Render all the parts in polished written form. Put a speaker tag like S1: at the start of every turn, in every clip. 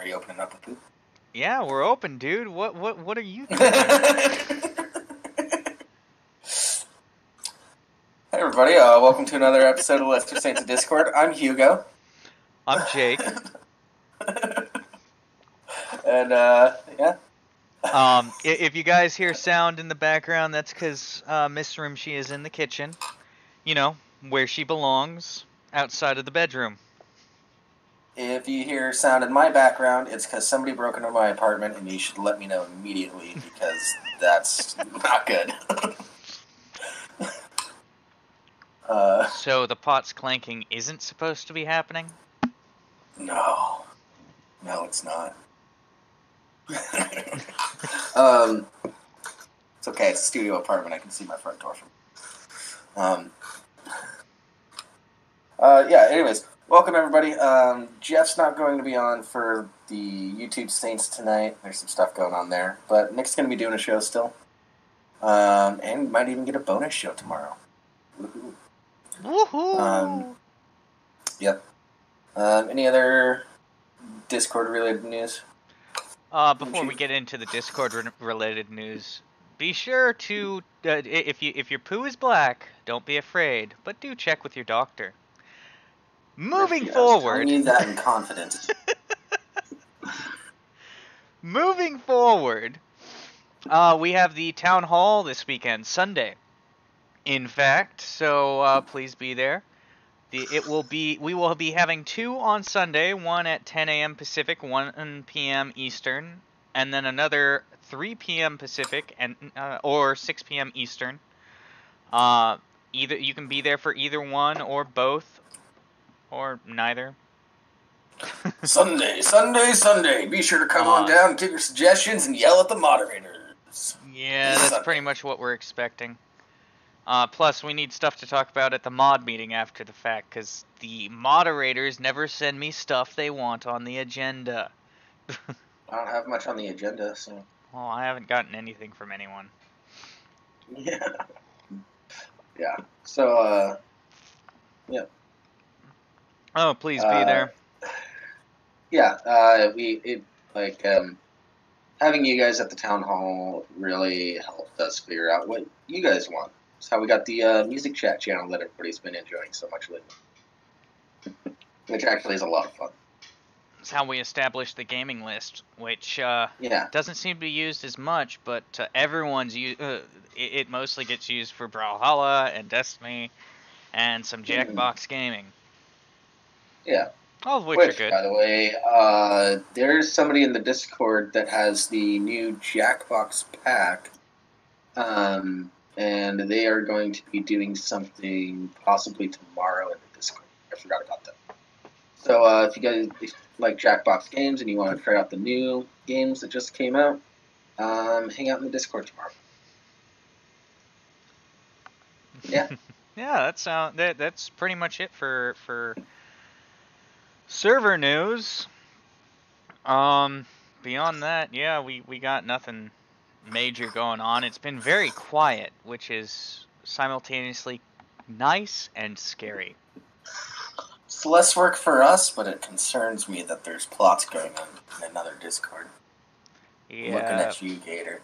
S1: Are you opening up a poop?
S2: Yeah, we're open, dude. What are you doing?
S1: Hey everybody, welcome to another episode of Lester Saints of Discord. I'm Hugo.
S2: I'm Jake.
S1: And, yeah.
S2: If you guys hear sound in the background, that's because Miss Rimshee is in the kitchen. You know, where she belongs, outside of the bedroom.
S1: If you hear sound in my background, it's because somebody broke into my apartment, and you should let me know immediately, because that's not good.
S2: So the pot's clanking isn't supposed to be happening?
S1: No, it's not. It's okay, it's a studio apartment, I can see my front door from. Yeah, anyways, welcome everybody. Jeff's not going to be on for the YouTube Saints tonight. There's some stuff going on there. But Nick's going to be doing a show still. And might even get a bonus show tomorrow. Woohoo.
S2: Woohoo!
S1: Yep. Any other Discord-related news?
S2: Before we get into the Discord-related news, be sure to, if your poo is black, don't be afraid, but do check with your doctor. Moving forward.
S1: I was telling you that in confidence.
S2: Moving forward, we have the town hall this weekend, Sunday. In fact, so please be there. We will be having two on Sunday, one at 10 a.m. Pacific, 1 p.m. Eastern, and then another 3 p.m. Pacific and or 6 p.m. Eastern. Either you can be there for either one or both or neither.
S1: Sunday. Be sure to come on down, give your suggestions, and yell at the moderators.
S2: Yeah, that's pretty much what we're expecting. Plus, we need stuff to talk about at the mod meeting after the fact, because the moderators never send me stuff they want on the agenda.
S1: I don't have much on the agenda, so...
S2: Well, I haven't gotten anything from anyone.
S1: Yeah. Yeah. So, yeah.
S2: Oh, please be there.
S1: Yeah, having you guys at the town hall really helped us figure out what you guys want. That's how we got the music chat channel that everybody's been enjoying so much lately. Which actually is a lot of fun.
S2: It's how we established the gaming list, which doesn't seem to be used as much, but everyone's it mostly gets used for Brawlhalla and Destiny and some Jackbox gaming.
S1: Yeah.
S2: All of which are good.
S1: By the way, there's somebody in the Discord that has the new Jackbox pack, and they are going to be doing something possibly tomorrow in the Discord. I forgot about that. So if you guys like Jackbox games and you want to try out the new games that just came out, hang out in the Discord tomorrow. Yeah.
S2: Yeah, that's pretty much it for server news. Beyond that, yeah, we got nothing major going on. It's been very quiet, which is simultaneously nice and scary.
S1: It's less work for us, but it concerns me that there's plots going on in another Discord.
S2: Yeah.
S1: Looking at you, Gator.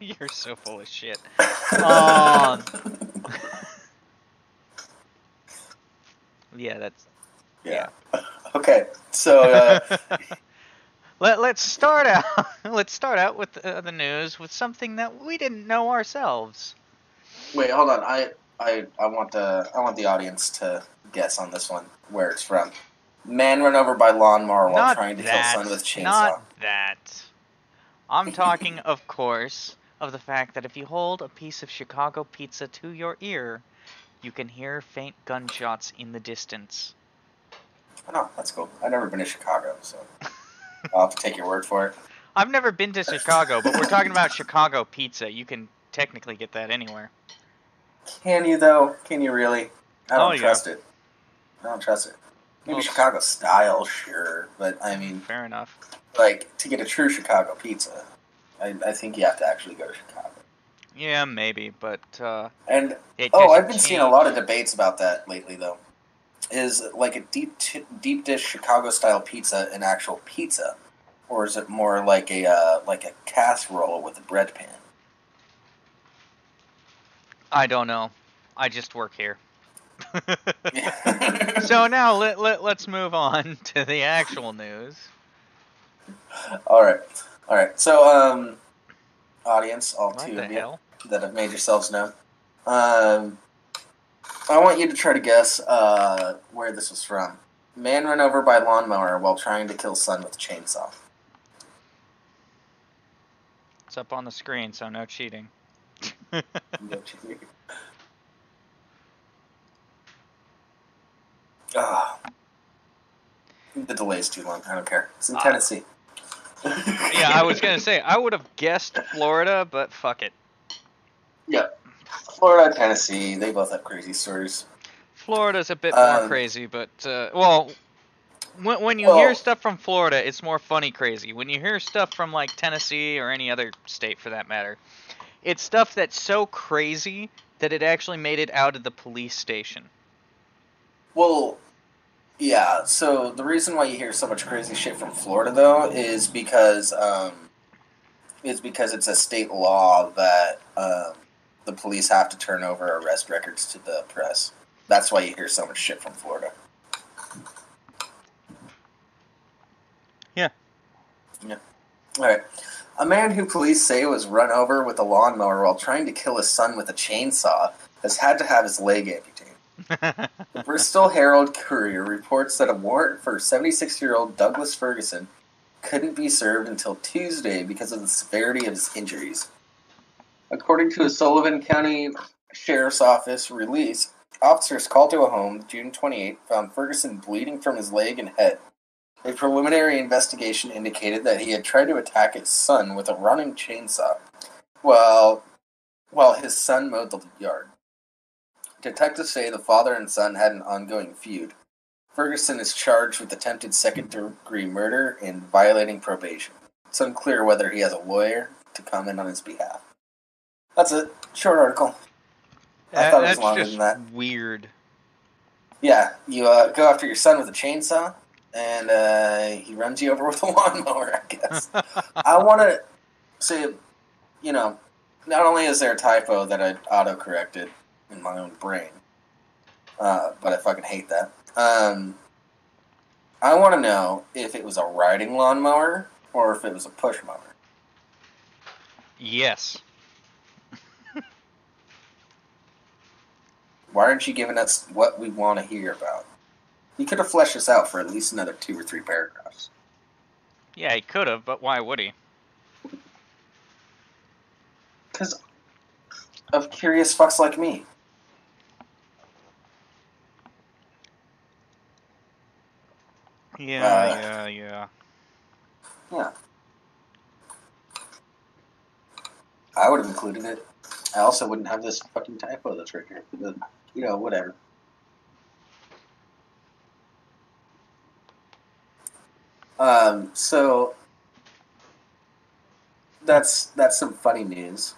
S2: You're so full of shit. Yeah, that's...
S1: Yeah. Okay, so...
S2: Let's start out with the news with something that we didn't know ourselves.
S1: Wait, hold on. I want the audience to guess on this one where it's from. Man run over by lawnmower while trying to kill son with chainsaw.
S2: Not that. I'm talking, of course, of the fact that if you hold a piece of Chicago pizza to your ear, you can hear faint gunshots in the distance.
S1: Oh, that's cool. I've never been to Chicago, so I'll have to take your word for it.
S2: I've never been to Chicago, but we're talking about Chicago pizza. You can technically get that anywhere.
S1: Can you, though? Can you really? I don't trust it. Maybe Chicago style, sure, but I mean...
S2: Fair enough.
S1: Like, to get a true Chicago pizza, I think you have to actually go to Chicago.
S2: Yeah, maybe, but...
S1: I've been seeing a lot of debates about that lately, though. is like a deep dish Chicago style pizza an actual pizza, or is it more like a casserole with a bread pan?
S2: I don't know. I just work here. So now let's move on to the actual news.
S1: All right. So, audience, all
S2: What
S1: two
S2: the
S1: of you
S2: hell?
S1: that have made yourselves known, I want you to try to guess where this was from. Man run over by lawnmower while trying to kill son with chainsaw.
S2: It's up on the screen, so no cheating.
S1: The delay's too long. I don't care. It's in Tennessee.
S2: Yeah, I was gonna say I would have guessed Florida, but fuck it.
S1: Yep. Florida, Tennessee, they both have crazy stories.
S2: Florida's a bit more crazy, but well, when you hear stuff from Florida, it's more funny crazy. When you hear stuff from like Tennessee or any other state for that matter, it's stuff that's so crazy that it actually made it out of the police station.
S1: Well, yeah. So the reason why you hear so much crazy shit from Florida, though, is because it's a state law that the police have to turn over arrest records to the press. That's why you hear so much shit from Florida.
S2: Yeah.
S1: Yeah. All right. A man who police say was run over with a lawnmower while trying to kill his son with a chainsaw has had to have his leg amputated. The Bristol Herald Courier reports that a warrant for 76-year-old Douglas Ferguson couldn't be served until Tuesday because of the severity of his injuries. According to a Sullivan County Sheriff's Office release, officers called to a home June 28 found Ferguson bleeding from his leg and head. A preliminary investigation indicated that he had tried to attack his son with a running chainsaw while his son mowed the yard. Detectives say the father and son had an ongoing feud. Ferguson is charged with attempted second-degree murder and violating probation. It's unclear whether he has a lawyer to comment on his behalf. That's a short article. I thought it was longer than that.
S2: Weird.
S1: Yeah, you go after your son with a chainsaw, and he runs you over with a lawnmower, I guess. I want to say, not only is there a typo that I auto-corrected in my own brain, but I fucking hate that. I want to know if it was a riding lawnmower or if it was a push mower.
S2: Yes.
S1: Why aren't you giving us what we want to hear about? He could have fleshed this out for at least another 2 or 3 paragraphs.
S2: Yeah, he could have, but why would he?
S1: Because of curious fucks like me.
S2: Yeah.
S1: Yeah. I would have included it. I also wouldn't have this fucking typo that's right here. But, whatever. So that's some funny news.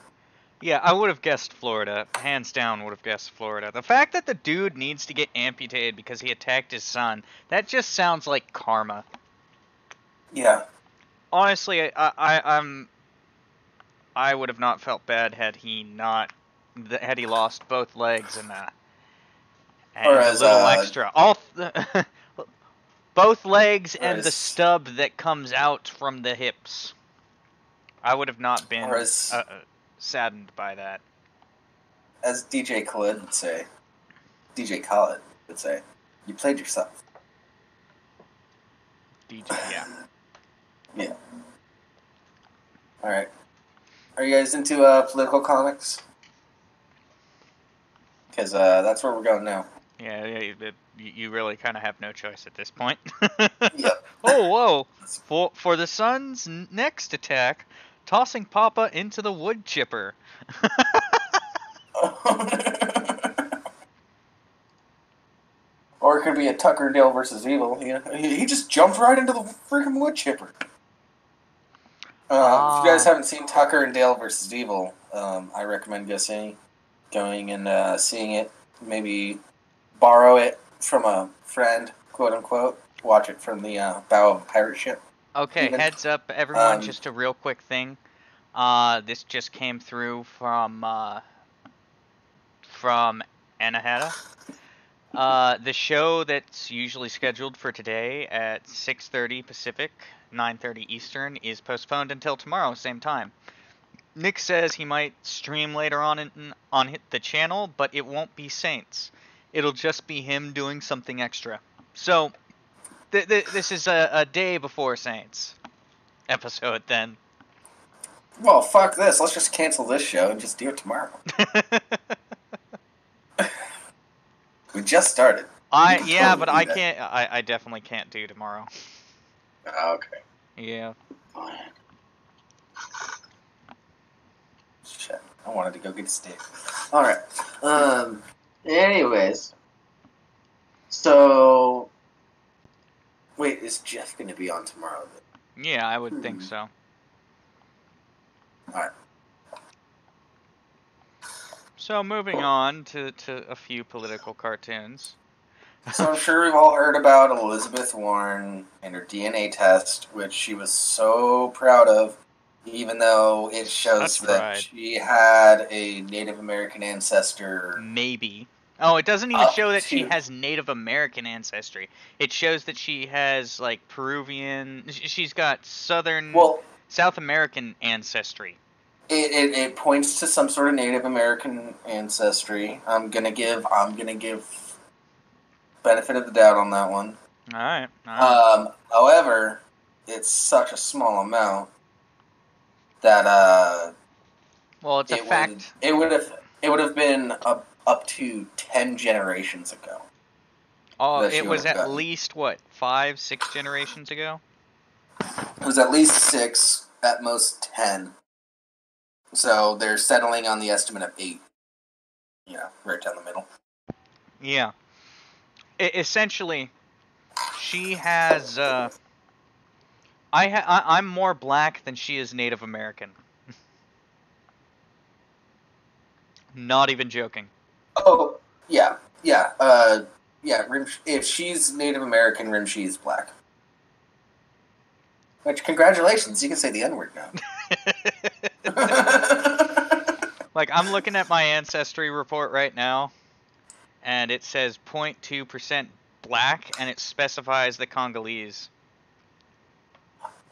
S2: Yeah, I would have guessed Florida. Hands down would have guessed Florida. The fact that the dude needs to get amputated because he attacked his son, that just sounds like karma.
S1: Yeah.
S2: Honestly, I would have not felt bad had he lost both legs and a little extra. Both legs and the stub that comes out from the hips. I would have not been saddened by that.
S1: As DJ Khaled would say, you played yourself.
S2: Yeah.
S1: Yeah. All right. Are you guys into political comics? Because that's where we're going now.
S2: Yeah, you really kind of have no choice at this point.
S1: Yep.
S2: Oh, whoa. For the Sun's next attack, tossing Papa into the wood chipper.
S1: Or it could be a Tucker Dale versus Evil. He just jumped right into the freaking wood chipper. If you guys haven't seen Tucker and Dale versus Evil, I recommend going and seeing it. Maybe borrow it from a friend, quote unquote. Watch it from the bow of a pirate ship.
S2: Okay,
S1: Even.
S2: heads up, everyone. Just a real quick thing. This just came through from Anahata. The show that's usually scheduled for today at 6:30 Pacific, 9:30 Eastern is postponed until tomorrow, same time. Nick says he might stream later on the channel, but it won't be Saints. It'll just be him doing something extra. So, this is a day before Saints episode then.
S1: Well, fuck this. Let's just cancel this show and just do it tomorrow. We just started.
S2: But I can't. I definitely can't do tomorrow.
S1: Okay.
S2: Yeah.
S1: Fine. Shit. I wanted to go get a steak. Alright. Anyways. So. Wait, is Jeff going to be on tomorrow?
S2: Yeah, I would think so.
S1: Alright.
S2: So moving on to a few political cartoons.
S1: So I'm sure we've all heard about Elizabeth Warren and her DNA test, which she was so proud of, even though it shows that she had a Native American ancestor.
S2: Maybe. Oh, it doesn't even show that she has Native American ancestry. It shows that she has, like, Peruvian... She's got South American ancestry.
S1: It points to some sort of Native American ancestry. I'm gonna give benefit of the doubt on that one.
S2: All right.
S1: However, it's such a small amount that
S2: well, it's a fact.
S1: It would have been up to 10 generations ago.
S2: Oh, it was at least what, 5, 6 generations ago?
S1: It was at least 6, at most 10. So they're settling on the estimate of 8. Yeah, right down the middle.
S2: Yeah. Essentially, she has. I'm more black than she is Native American. Not even joking.
S1: Oh yeah. If she's Native American, Rimshee is black. Which, congratulations, you can say the N-word now.
S2: Like, I'm looking at my ancestry report right now, and it says 0.2% black, and it specifies the Congolese.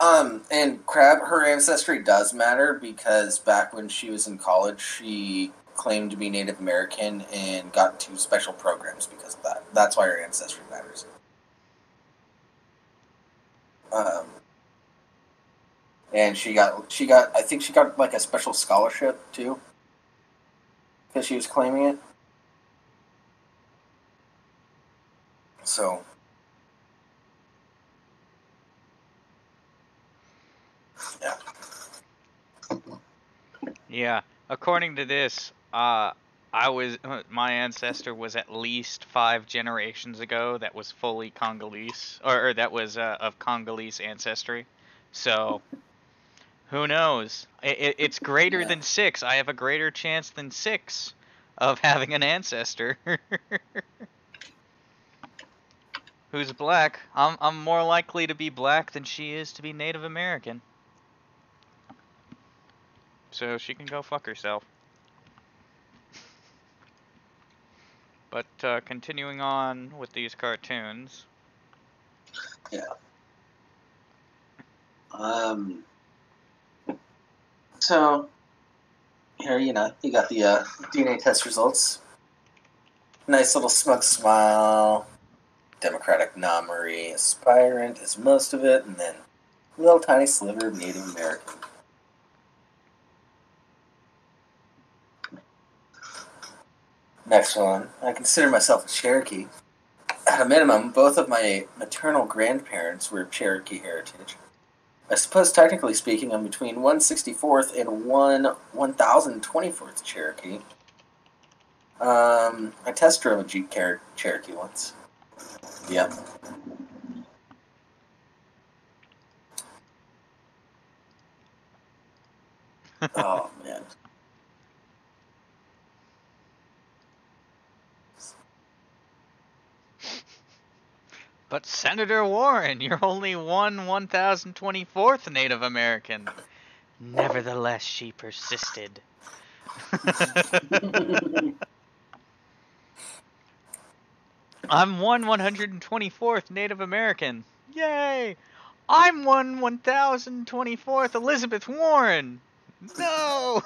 S1: And Crab, her ancestry does matter, because back when she was in college, she claimed to be Native American and got into special programs because of that. That's why her ancestry matters. And she got, I think she got like a special scholarship too, because she was claiming it. So, yeah.
S2: Yeah, according to this, my ancestor was at least 5 generations ago that was fully Congolese, or that was of Congolese ancestry. So, who knows? It's greater than 6. I have a greater chance than 6 of having an ancestor who's black. I'm more likely to be black than she is to be Native American. So she can go fuck herself. But continuing on with these cartoons.
S1: Yeah. So, here, you got the DNA test results. Nice little smug smile. Democratic nominee aspirant is most of it, and then a little tiny sliver of Native American. Next one. I consider myself a Cherokee. At a minimum, both of my maternal grandparents were of Cherokee heritage. I suppose, technically speaking, I'm between 164th and 1024th Cherokee. I test drove a Jeep Cherokee once. Yep. Oh, man.
S2: But Senator Warren, you're only 1024th Native American. Nevertheless, she persisted. I'm 124th Native American. Yay! I'm 1024th Elizabeth Warren. No!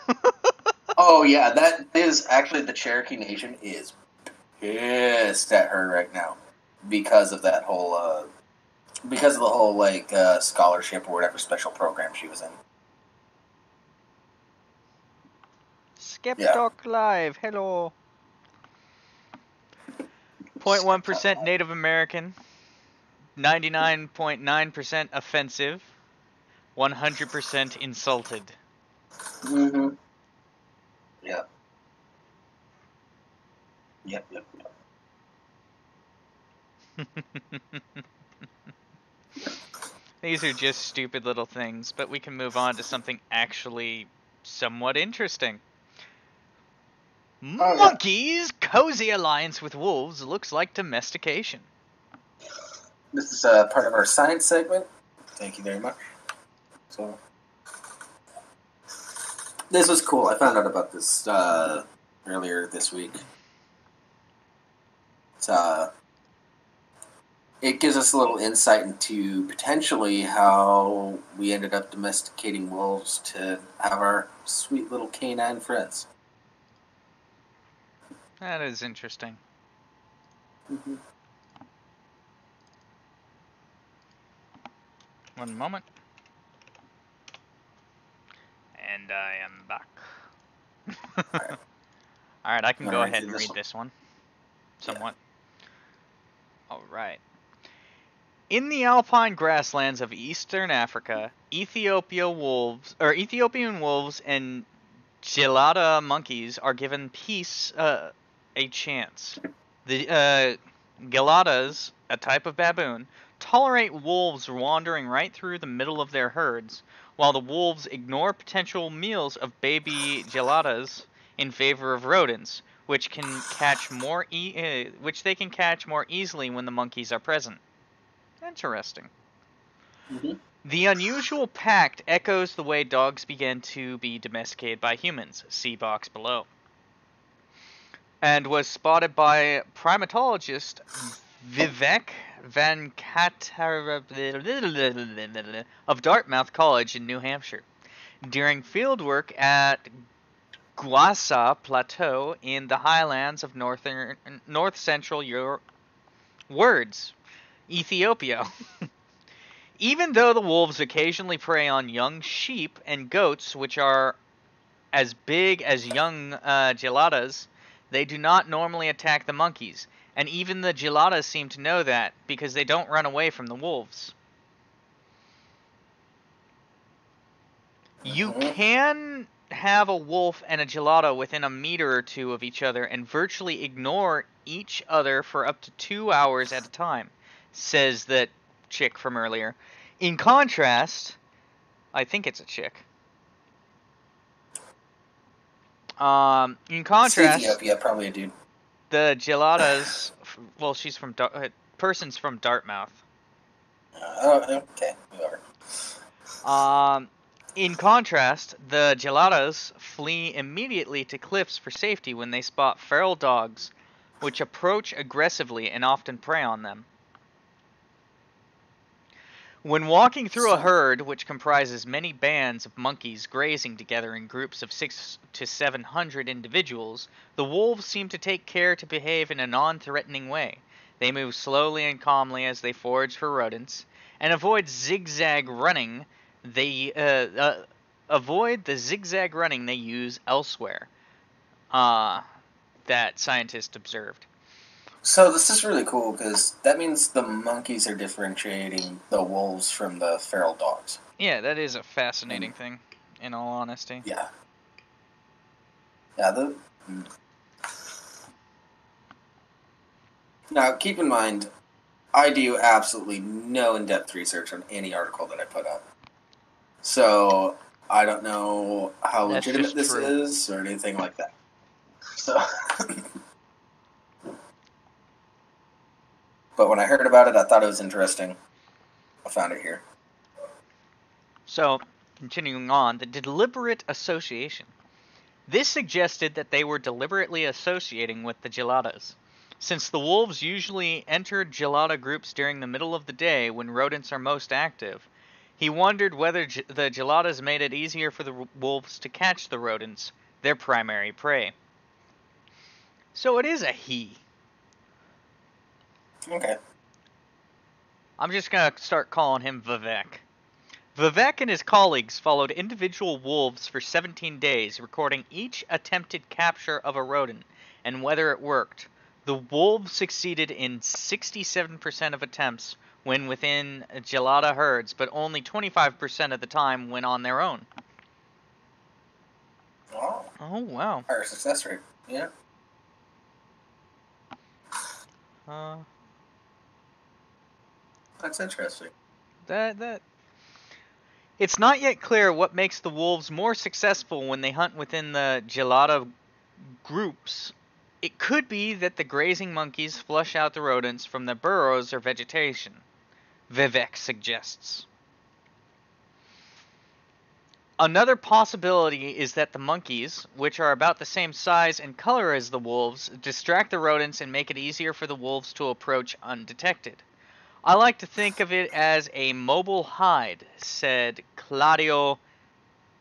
S1: Oh yeah, that is actually the Cherokee Nation is pissed at her right now because of that whole because of the whole scholarship or whatever special program she was in.
S2: Skip
S1: Yeah.
S2: Talk Live, hello. 0.1% Native American, 99.9% offensive, 100% insulted.
S1: Mm-hmm. Yep. Yep.
S2: These are just stupid little things, but we can move on to something actually somewhat interesting.
S1: Oh, yeah.
S2: Monkeys' cozy alliance with wolves looks like domestication.
S1: This is part of our science segment. Thank you very much. So, this was cool. I found out about this earlier this week. It gives us a little insight into potentially how we ended up domesticating wolves to have our sweet little canine friends.
S2: That is interesting.
S1: Mm-hmm.
S2: One moment. And I am back. Alright, I can go ahead and read this one. Somewhat. Yeah. Alright. In the alpine grasslands of eastern Africa, Ethiopian wolves and gelada monkeys are given a chance. The geladas, a type of baboon, tolerate wolves wandering right through the middle of their herds, while the wolves ignore potential meals of baby geladas in favor of rodents, which they can catch more easily when the monkeys are present. Interesting.
S1: Mm-hmm.
S2: The unusual pact echoes the way dogs began to be domesticated by humans, see box below, and was spotted by primatologist Vivek Venkataraman of Dartmouth College in New Hampshire during fieldwork at Guasa Plateau in the highlands of north-central Ethiopia. Even though the wolves occasionally prey on young sheep and goats, which are as big as young geladas, they do not normally attack the monkeys. And even the geladas seem to know that, because they don't run away from the wolves. You can have a wolf and a gelada within a meter or two of each other and virtually ignore each other for up to 2 hours at a time, says that chick from earlier. In contrast, I think it's a chick. In contrast,
S1: Ethiopia, probably a dude.
S2: The geladas, well, she's from person's from Dartmouth.
S1: Okay, whatever.
S2: In contrast, the geladas flee immediately to cliffs for safety when they spot feral dogs, which approach aggressively and often prey on them. When walking through a herd, which comprises many bands of monkeys grazing together in groups of 600 to 700 individuals, the wolves seem to take care to behave in a non-threatening way. They move slowly and calmly as they forage for rodents, and avoid zigzag running. They avoid the zigzag running they use elsewhere. That scientists observed.
S1: So this is really cool because that means the monkeys are differentiating the wolves from the feral dogs.
S2: Yeah, that is a fascinating thing, in all honesty.
S1: Yeah. Now, keep in mind, I do absolutely no in-depth research on any article that I put up. So, I don't know how legitimate this is or anything like that. So... But when I heard about it, I thought it was interesting. I found it here.
S2: So, continuing on, the deliberate association. This suggested that they were deliberately associating with the geladas. Since the wolves usually entered gelada groups during the middle of the day when rodents are most active, he wondered whether the geladas made it easier for the wolves to catch the rodents, their primary prey. So it is a he.
S1: Okay.
S2: I'm just going to start calling him Vivek. Vivek and his colleagues followed individual wolves for 17 days, recording each attempted capture of a rodent and whether it worked. The wolves succeeded in 67% of attempts when within gelada herds, but only 25% of the time when on their own. Oh, wow.
S1: Higher success rate. Yeah. That's interesting.
S2: That It's not yet clear what makes the wolves more successful when they hunt within the gelada groups. It could be that the grazing monkeys flush out the rodents from the burrows or vegetation, Vivek suggests. Another possibility is that the monkeys, which are about the same size and color as the wolves, distract the rodents and make it easier for the wolves to approach undetected. I like to think of it as a mobile hide, said Claudio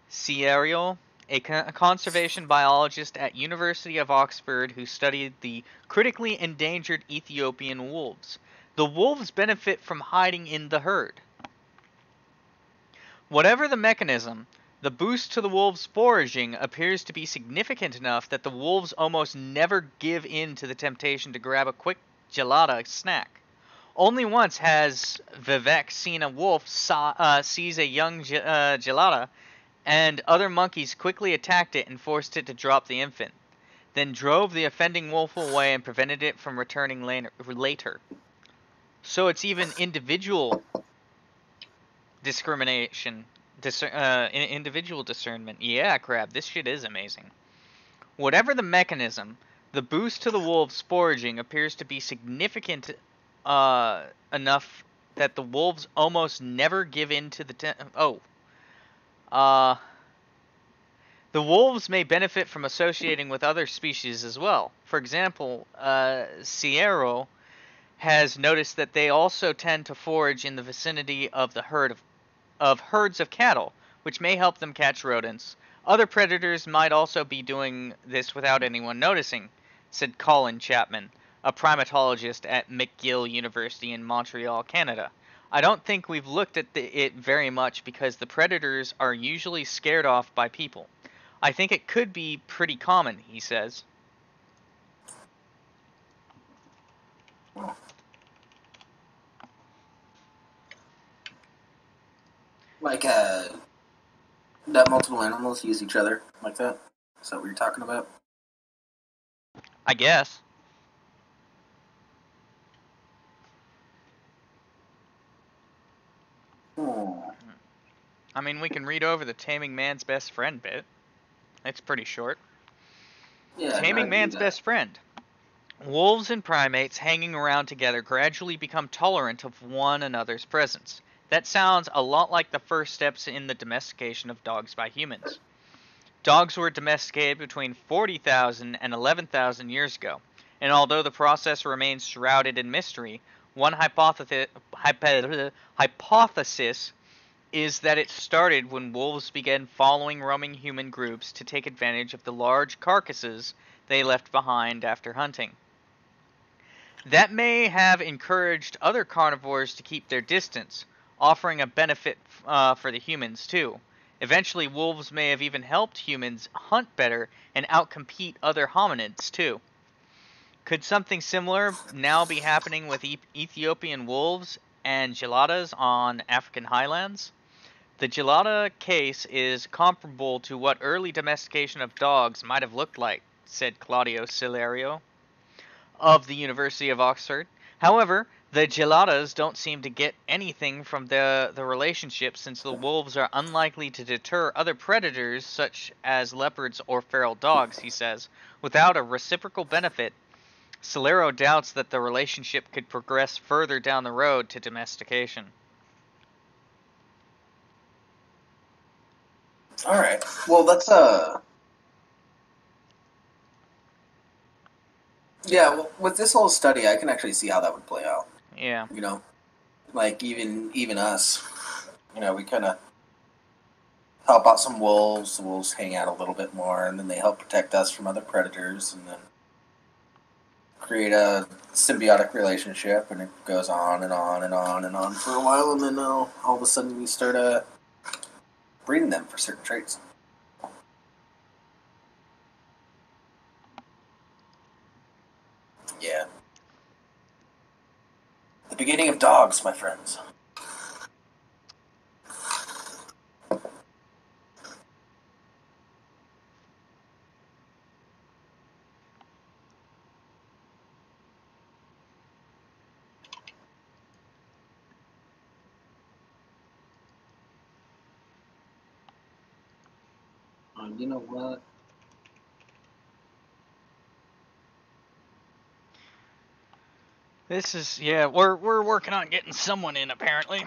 S2: Cierio, a conservation biologist at University of Oxford who studied the critically endangered Ethiopian wolves. The wolves benefit from hiding in the herd. Whatever the mechanism, the boost to the wolves' foraging appears to be significant enough that the wolves almost never give in to the temptation to grab a quick gelada snack. Only once has Vivek seen a wolf seize a young gelada, and other monkeys quickly attacked it and forced it to drop the infant, then drove the offending wolf away and prevented it from returning later. So it's even individual discrimination, individual discernment. Yeah, Crab, this shit is amazing. Whatever the mechanism, the boost to the wolves' foraging appears to be significant enough that the wolves almost never give in to the the wolves may benefit from associating with other species as well. For example, Sierra has noticed that they also tend to forage in the vicinity of the herds of cattle, which may help them catch rodents. Other predators might also be doing this without anyone noticing, said Colin Chapman, a primatologist at McGill University in Montreal, Canada. I don't think we've looked at it very much because the predators are usually scared off by people. I think it could be pretty common, he says.
S1: Like, that multiple animals use each other like that? Is that what you're talking about?
S2: I guess. I mean, we can read over the taming man's best friend bit. It's pretty short.
S1: Yeah,
S2: Taming man's best friend. Wolves and primates hanging around together gradually become tolerant of one another's presence. That sounds a lot like the first steps in the domestication of dogs by humans. Dogs were domesticated between 40,000 and 11,000 years ago, and although the process remains shrouded in mystery, one hypothesis is that it started when wolves began following roaming human groups to take advantage of the large carcasses they left behind after hunting. That may have encouraged other carnivores to keep their distance, offering a benefit for the humans too. Eventually, wolves may have even helped humans hunt better and outcompete other hominids too. Could something similar now be happening with Ethiopian wolves and geladas on African highlands? The gelada case is comparable to what early domestication of dogs might have looked like, said Claudio Cilerio of the University of Oxford. However, the geladas don't seem to get anything from the relationship since the wolves are unlikely to deter other predators such as leopards or feral dogs, he says. Without a reciprocal benefit, Solero doubts that the relationship could progress further down the road to domestication.
S1: All right. Well, that's yeah. Well, with this whole study, I can actually see how that would play out.
S2: Yeah.
S1: You know, like even us. You know, we kind of help out some wolves. The wolves hang out a little bit more, and then they help protect us from other predators, and then create a symbiotic relationship, and it goes on and on and on and on for a while, and then all of a sudden we start breeding them for certain traits. Yeah. The beginning of dogs, my friends. You know what?
S2: This is we're working on getting someone in apparently.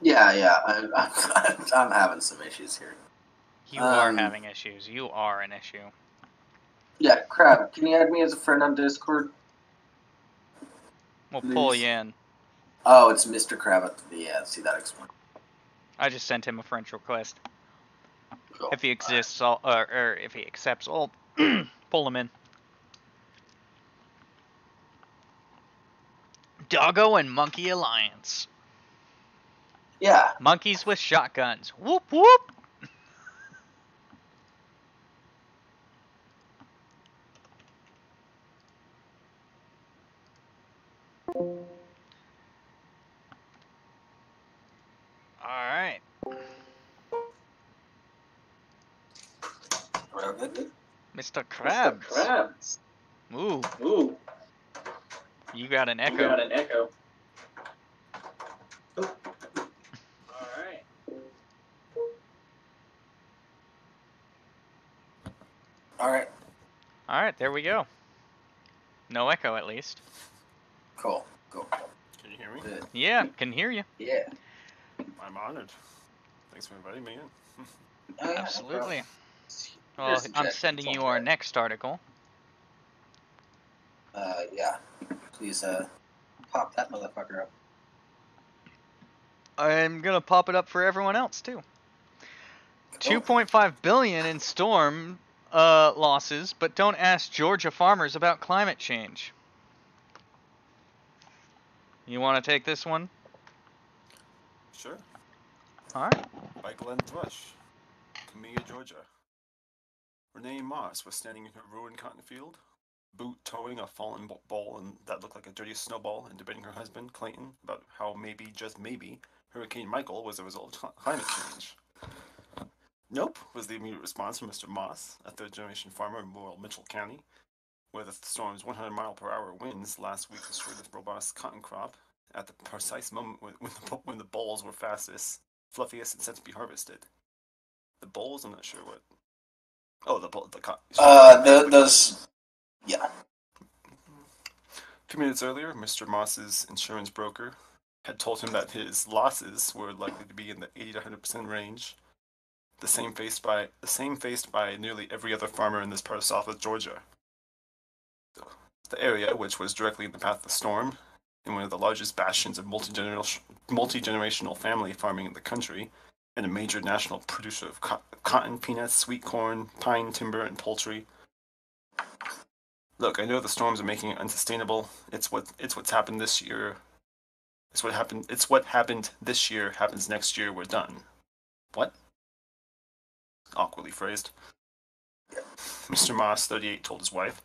S1: Yeah. I'm having some issues here.
S2: You are having issues. You are an issue.
S1: Yeah, Crab, can you add me as a friend on Discord?
S2: We'll
S1: Please?
S2: pull you in.
S1: Oh, it's Mr. Crab. Yeah, see that explain.
S2: I just sent him a friend request.
S1: Cool.
S2: If he exists, or if he accepts, I'll pull him in. Doggo and Monkey Alliance.
S1: Yeah.
S2: Monkeys with shotguns. Whoop whoop. Alright. Mr. Krabs.
S1: Crabs.
S2: Ooh.
S1: Ooh.
S2: You got an echo.
S1: You got an echo. Alright. Alright.
S2: Alright, there we go. No echo, at least.
S1: Cool.
S3: Can you hear me?
S1: Good.
S2: Yeah, can hear you.
S1: Yeah.
S3: I'm honored. Thanks for inviting me in.
S1: Oh, yeah,
S2: Absolutely.
S1: No
S2: Well, I'm sending you our next article.
S1: Yeah. Please, pop that motherfucker up.
S2: I'm gonna pop it up for everyone else too.
S1: Cool.
S2: 2.5 billion in storm losses, but don't ask Georgia farmers about climate change. You want to take this one?
S3: Sure.
S2: All right.
S3: By Glenn Thrush, Camilla, Georgia. Renee Moss was standing in her ruined cotton field, boot towing a fallen bowl and that looked like a dirty snowball, and debating her husband, Clayton, about how maybe, just maybe, Hurricane Michael was a result of climate change. Nope, was the immediate response from Mr. Moss, a third-generation farmer in rural Mitchell County, where the storm's 100-mile-per-hour winds last week destroyed the robust cotton crop at the precise moment when the bolls were fastest, fluffiest, and set to be harvested. The bolls, I'm not sure what. Oh, the cotton.
S1: Those. Yeah.
S3: 2 minutes earlier, Mr. Moss's insurance broker had told him that his losses were likely to be in the 80 to 100% range, the same faced by nearly every other farmer in this part of Southwest Georgia. The area, which was directly in the path of the storm, and one of the largest bastions of multi-generational family farming in the country, and a major national producer of cotton, peanuts, sweet corn, pine, timber, and poultry. Look, I know the storms are making it unsustainable. It's what's happened this year. It's what happened this year happens next year. We're done. What? Awkwardly phrased. Mr. Moss, 38, told his wife.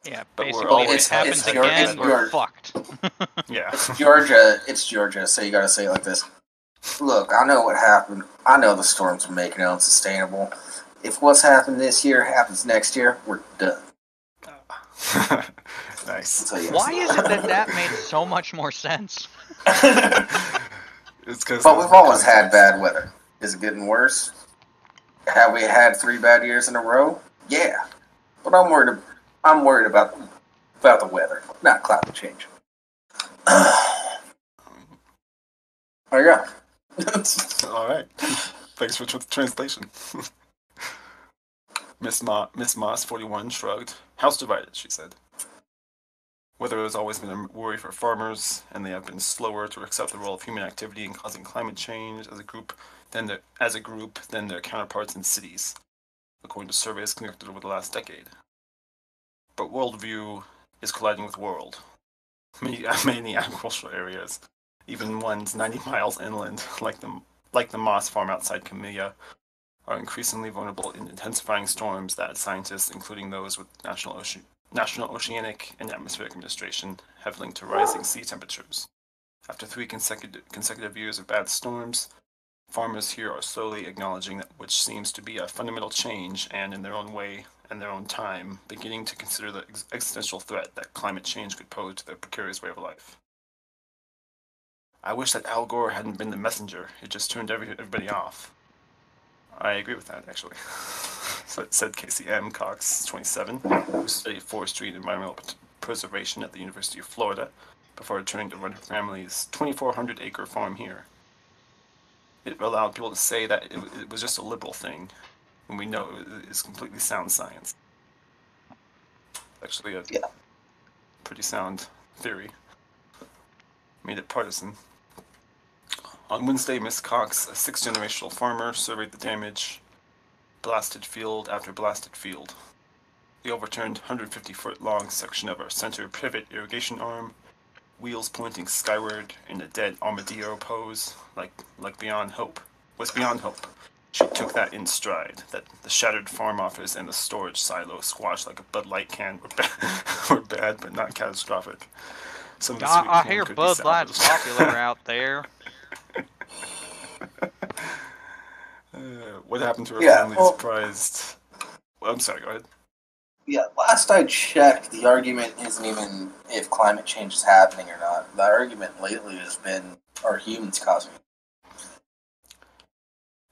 S2: Yeah,
S3: But we're
S2: basically, if
S3: always
S2: it happens
S3: happy.
S2: again, we're fucked.
S3: Yeah.
S1: It's Georgia, so you gotta say it like this. Look, I know what happened. I know the storms are making it unsustainable. If what's happened this year happens next year, we're done.
S3: Nice.
S2: Why is it that made so much more sense?
S3: It's because.
S1: But we've always had bad weather. Is it getting worse? Have we had 3 bad years in a row? Yeah. But I'm worried about About the weather, not climate change. There you go.
S3: All right. Thanks for the translation. Miss Moss, 41, shrugged. House divided, she said. Weather has always been a worry for farmers, and they have been slower to accept the role of human activity in causing climate change as a group than their counterparts in cities, according to surveys conducted over the last decade. But worldview is colliding with world. Many agricultural areas, even ones 90 miles inland, like the Moss farm outside Camellia, are increasingly vulnerable in intensifying storms that scientists, including those with National Oceanic and Atmospheric Administration, have linked to rising sea temperatures. After 3 consecutive years of bad storms, farmers here are slowly acknowledging that which seems to be a fundamental change and, in their own way and their own time, beginning to consider the existential threat that climate change could pose to their precarious way of life. I wish that Al Gore hadn't been the messenger. It just turned everybody off. I agree with that, actually. Said Casey M. Cox, 27, who studied forestry and environmental preservation at the University of Florida before returning to run her family's 2,400-acre farm here. It allowed people to say that it was just a liberal thing, when we know it is completely sound science. Actually, a pretty sound theory. Made it partisan. On Wednesday, Miss Cox, a 6th-generational farmer, surveyed the damage, blasted field after blasted field. The overturned 150-foot-long section of our center pivot irrigation arm, wheels pointing skyward in a dead armadillo pose, like beyond hope, was beyond hope. She took that in stride, that the shattered farm office and the storage silo squashed like a Bud Light can were bad but not catastrophic.
S2: I hear Bud Light's popular out there.
S3: What happened to her family surprised... Well, I'm sorry, go ahead.
S1: Yeah, last I checked, the argument isn't even if climate change is happening or not. The argument lately has been, are humans causing it?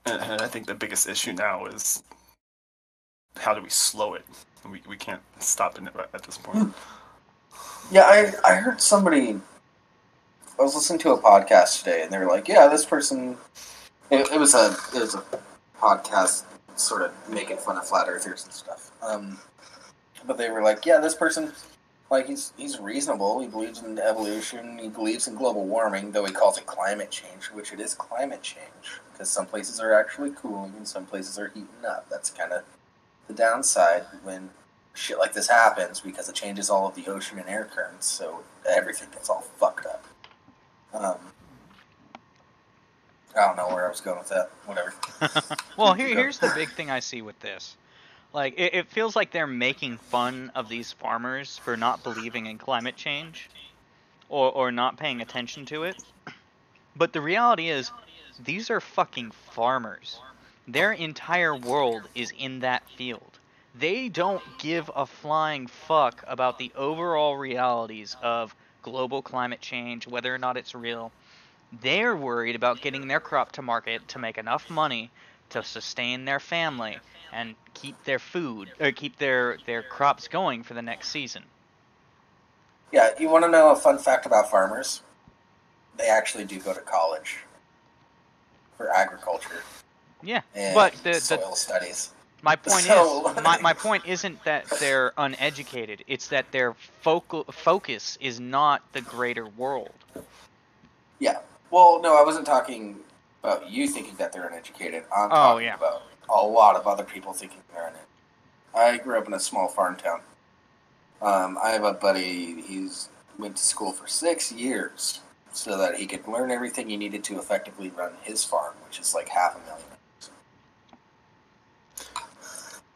S3: And I think the biggest issue now is how do we slow it? We can't stop it at this point.
S1: Yeah, I heard somebody... I was listening to a podcast today, and they were like, yeah, this person... It was a podcast sort of making fun of flat earthers and stuff. But they were like, yeah, this person, like, he's reasonable. He believes in evolution. He believes in global warming, though he calls it climate change, which it is climate change. Because some places are actually cooling and some places are heating up. That's kind of the downside when shit like this happens, because it changes all of the ocean and air currents, so everything gets all fucked up. I don't know where I was going with that. Whatever.
S2: Well, here's the big thing I see with this. Like, it feels like they're making fun of these farmers for not believing in climate change or not paying attention to it. But the reality is, these are fucking farmers. Their entire world is in that field. They don't give a flying fuck about the overall realities of global climate change, whether or not it's real. They're worried about getting their crop to market to make enough money to sustain their family and keep their food, or keep their crops going for the next season.
S1: Yeah, you want to know a fun fact about farmers? They actually do go to college for agriculture.
S2: Yeah,
S1: and
S2: but
S1: soil studies.
S2: My point is, my point isn't that they're uneducated. It's that their focus is not the greater world.
S1: Yeah. Well, no, I wasn't talking about you thinking that they're uneducated. I'm talking about a lot of other people thinking they're uneducated. I grew up in a small farm town. I have a buddy, he's went to school for 6 years so that he could learn everything he needed to effectively run his farm, which is like $500,000.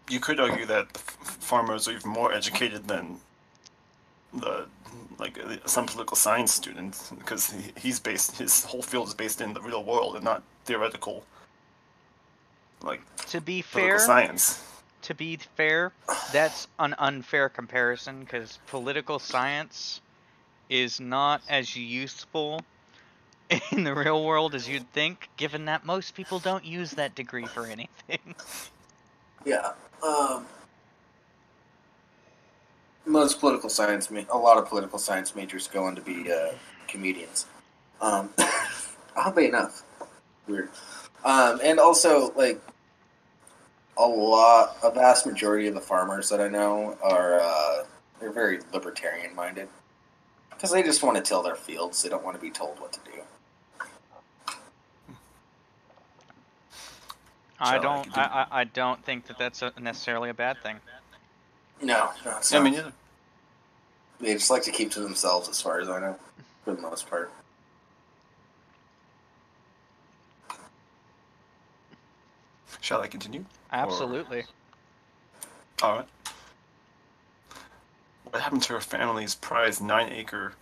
S3: You could argue that farmers are even more educated than some political science students, because his whole field is based in the real world and not theoretical, political science.
S2: To be fair, that's an unfair comparison, because political science is not as useful in the real world as you'd think, given that most people don't use that degree for anything.
S1: Yeah. A lot of political science majors go on to be comedians. Oddly enough, weird. And also, like, a vast majority of the farmers that I know are they're very libertarian minded because they just want to till their fields. They don't want to be told what to do.
S2: I don't think that that's necessarily a bad thing.
S1: No, it's
S3: Yeah,
S1: not.
S3: me neither.
S1: They just like to keep to themselves, as far as I know, for the most part.
S3: Shall I continue?
S2: Absolutely.
S3: All right. What happened to her family's prized 9-acre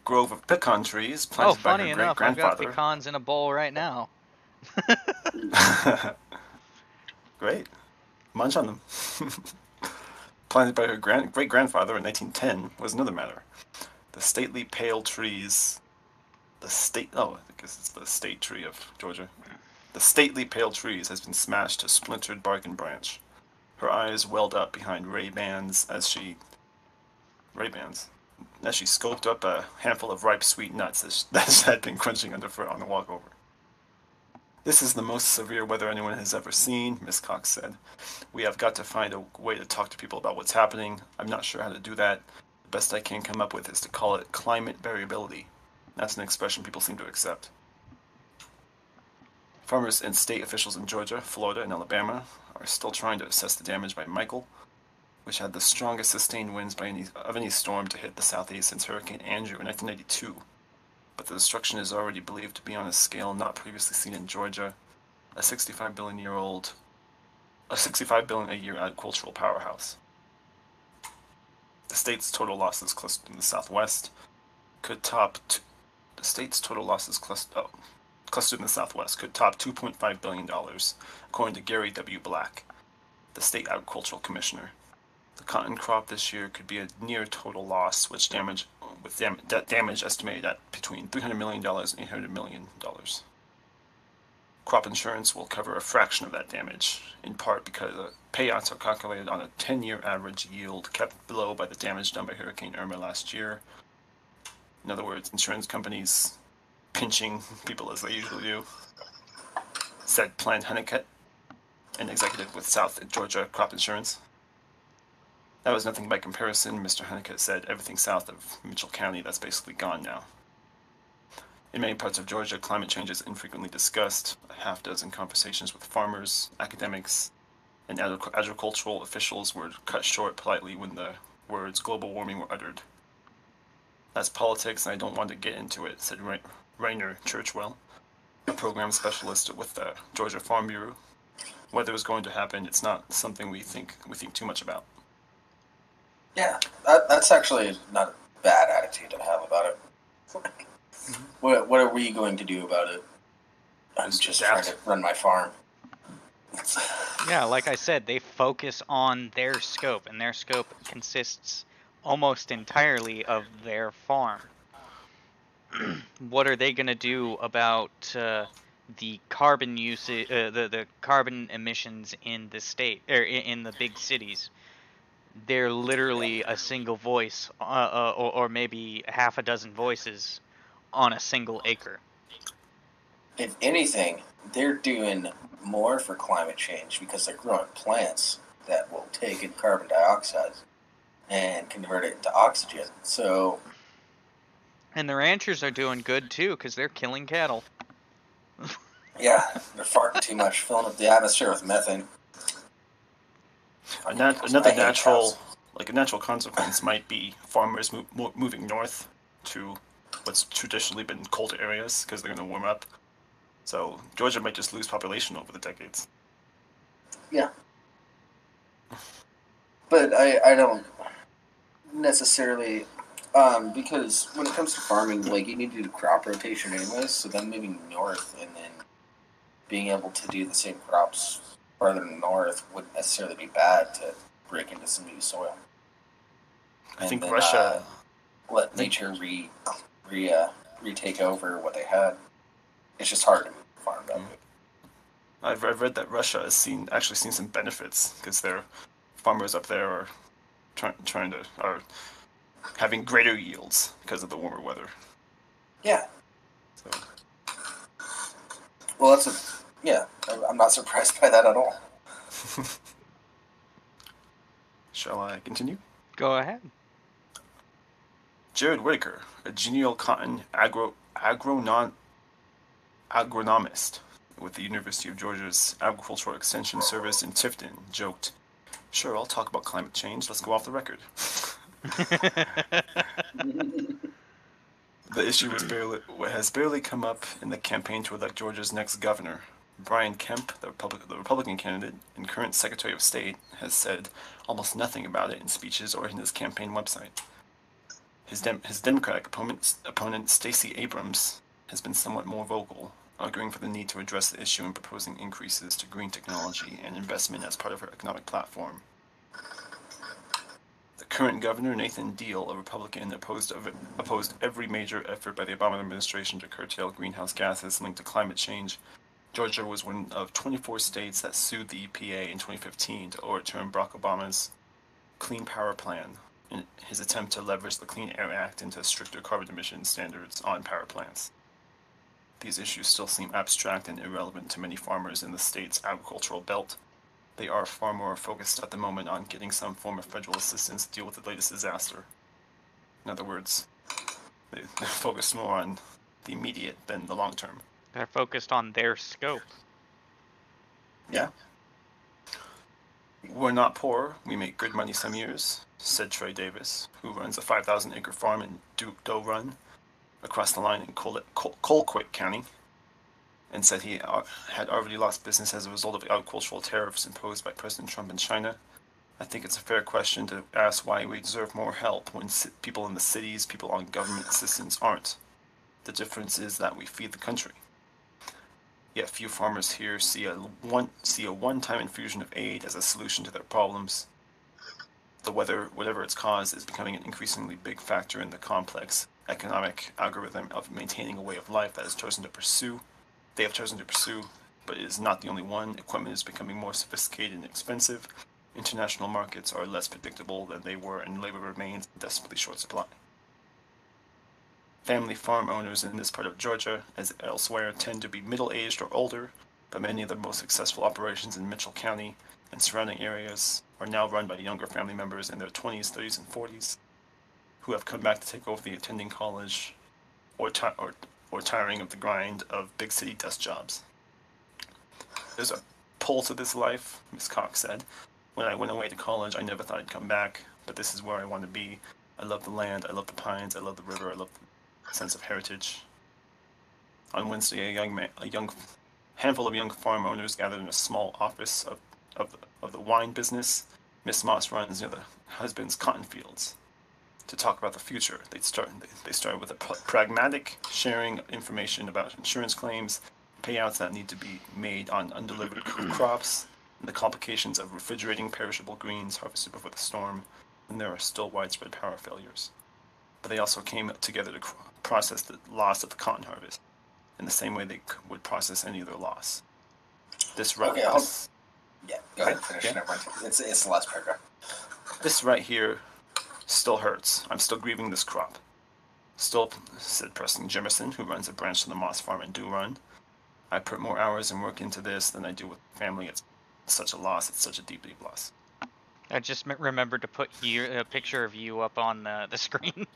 S3: grove of pecan trees planted by her
S2: Funny enough, I've got pecans in a bowl right now.
S3: Great. Munch on them. Planted by her great-grandfather in 1910 was another matter. The stately pale trees... I guess it's the state tree of Georgia. The stately pale trees has been smashed to splintered bark and branch. Her eyes welled up behind Ray-Bans as she scoped up a handful of ripe sweet nuts that she had been crunching underfoot on the walk over. This is the most severe weather anyone has ever seen, Miss Cox said. We have got to find a way to talk to people about what's happening. I'm not sure how to do that. The best I can come up with is to call it climate variability. That's an expression people seem to accept. Farmers and state officials in Georgia, Florida, and Alabama are still trying to assess the damage by Michael, which had the strongest sustained winds of any storm to hit the southeast since Hurricane Andrew in 1992. But the destruction is already believed to be on a scale not previously seen in Georgia, a 65 billion a year agricultural powerhouse. The state's total losses clustered in the southwest could top $2.5 billion, according to Gary W. Black, the state agricultural commissioner. The cotton crop this year could be a near total loss, with damage estimated at between $300 million and $800 million. Crop insurance will cover a fraction of that damage, in part because payouts are calculated on a 10-year average yield kept below by the damage done by Hurricane Irma last year. In other words, insurance companies pinching people as they usually do, said Plant Honeycutt, an executive with South Georgia Crop Insurance. That was nothing by comparison, Mr. Honeycutt said. Everything south of Mitchell County, that's basically gone now. In many parts of Georgia, climate change is infrequently discussed. A half-dozen conversations with farmers, academics, and agricultural officials were cut short politely when the words global warming were uttered. That's politics, and I don't want to get into it, said Rainer Churchwell, a program specialist with the Georgia Farm Bureau. Whether it's going to happen, it's not something we think too much about.
S1: Yeah, that's actually not a bad attitude to have about it. What are we going to do about it? I'm just trying to run my farm.
S2: Yeah, like I said, they focus on their scope, and their scope consists almost entirely of their farm. What are they going to do about the carbon usage, the carbon emissions in the state or in the big cities? They're literally a single voice, or maybe half a dozen voices on a single acre.
S1: If anything, they're doing more for climate change because they're growing plants that will take in carbon dioxide and convert it into oxygen. So,
S2: and the ranchers are doing good too because they're killing cattle.
S1: Yeah, they're farting too much, filling up the atmosphere with methane.
S3: Another natural consequence might be farmers moving north to what's traditionally been colder areas because they're going to warm up. So Georgia might just lose population over the decades.
S1: Yeah. But I don't necessarily, because when it comes to farming, like, you need to do crop rotation anyways, so then moving north and then being able to do the same crops farther north wouldn't necessarily be bad to break into some new soil.
S3: I think Russia
S1: let nature retake over what they had. It's just hard to farm that big.
S3: I've read that Russia has actually seen some benefits because their farmers up there are trying to are having greater yields because of the warmer weather.
S1: Yeah.
S3: So
S1: Well, I'm not surprised by that at all.
S3: shall I continue?
S2: Go ahead.
S3: Jared Whitaker, a genial cotton agronomist with the University of Georgia's Agricultural Extension Service in Tifton, joked, "Sure, I'll talk about climate change. Let's go off the record." The issue has barely come up in the campaign to elect Georgia's next governor. Brian Kemp, the Republican candidate and current Secretary of State, has said almost nothing about it in speeches or in his campaign website. His Democratic opponent Stacey Abrams has been somewhat more vocal, arguing for the need to address the issue and proposing increases to green technology and investment as part of her economic platform. The current governor, Nathan Deal, a Republican, opposed every major effort by the Obama administration to curtail greenhouse gases linked to climate change. Georgia was one of 24 states that sued the EPA in 2015 to overturn Barack Obama's Clean Power Plan in his attempt to leverage the Clean Air Act into stricter carbon emission standards on power plants. These issues still seem abstract and irrelevant to many farmers in the state's agricultural belt. They are far more focused at the moment on getting some form of federal assistance to deal with the latest disaster. In other words, they're focused more on the immediate than the long term.
S2: They're focused on their scope.
S3: Yeah. "We're not poor, we make good money some years," said Trey Davis, who runs a 5,000-acre farm in Doe Run, across the line in Colquitt County, and said he had already lost business as a result of the agricultural tariffs imposed by President Trump in China. "I think it's a fair question to ask why we deserve more help when people in the cities, people on government assistance aren't. The difference is that we feed the country. Yet few farmers here see a one-time infusion of aid as a solution to their problems. The weather, whatever its cause, is becoming an increasingly big factor in the complex economic algorithm of maintaining a way of life that they have chosen to pursue, but it is not the only one. Equipment is becoming more sophisticated and expensive. International markets are less predictable than they were, and labor remains in desperately short supply. Family farm owners in this part of Georgia, as elsewhere, tend to be middle-aged or older, but many of the most successful operations in Mitchell County and surrounding areas are now run by younger family members in their 20s, 30s, and 40s, who have come back to take over the attending college or tiring of the grind of big city desk jobs. There's a pull to this life," Miss Cox said. "When I went away to college, I never thought I'd come back, but this is where I want to be. I love the land, I love the pines, I love the river, I love the sense of heritage." On Wednesday, a handful of young farm owners gathered in a small office of the wine business Miss Moss runs near the husband's cotton fields to talk about the future. They started with a pragmatic sharing information about insurance claims, payouts that need to be made on undelivered crops, and the complications of refrigerating perishable greens harvested before the storm, and there are still widespread power failures. But they also came together to process the loss of the cotton harvest in the same way they would process any other loss.
S1: Yeah, go ahead and finish.
S3: Yeah.
S1: Never mind. It's the last paragraph.
S3: "This right here still hurts. I'm still grieving this crop. Still," said Preston Jimerson, who runs a branch of the Moss Farm in Dew Run. "I put more hours and work into this than I do with family. It's such a loss. It's such a deep, deep loss."
S2: I just remembered to put a picture of you up on the screen.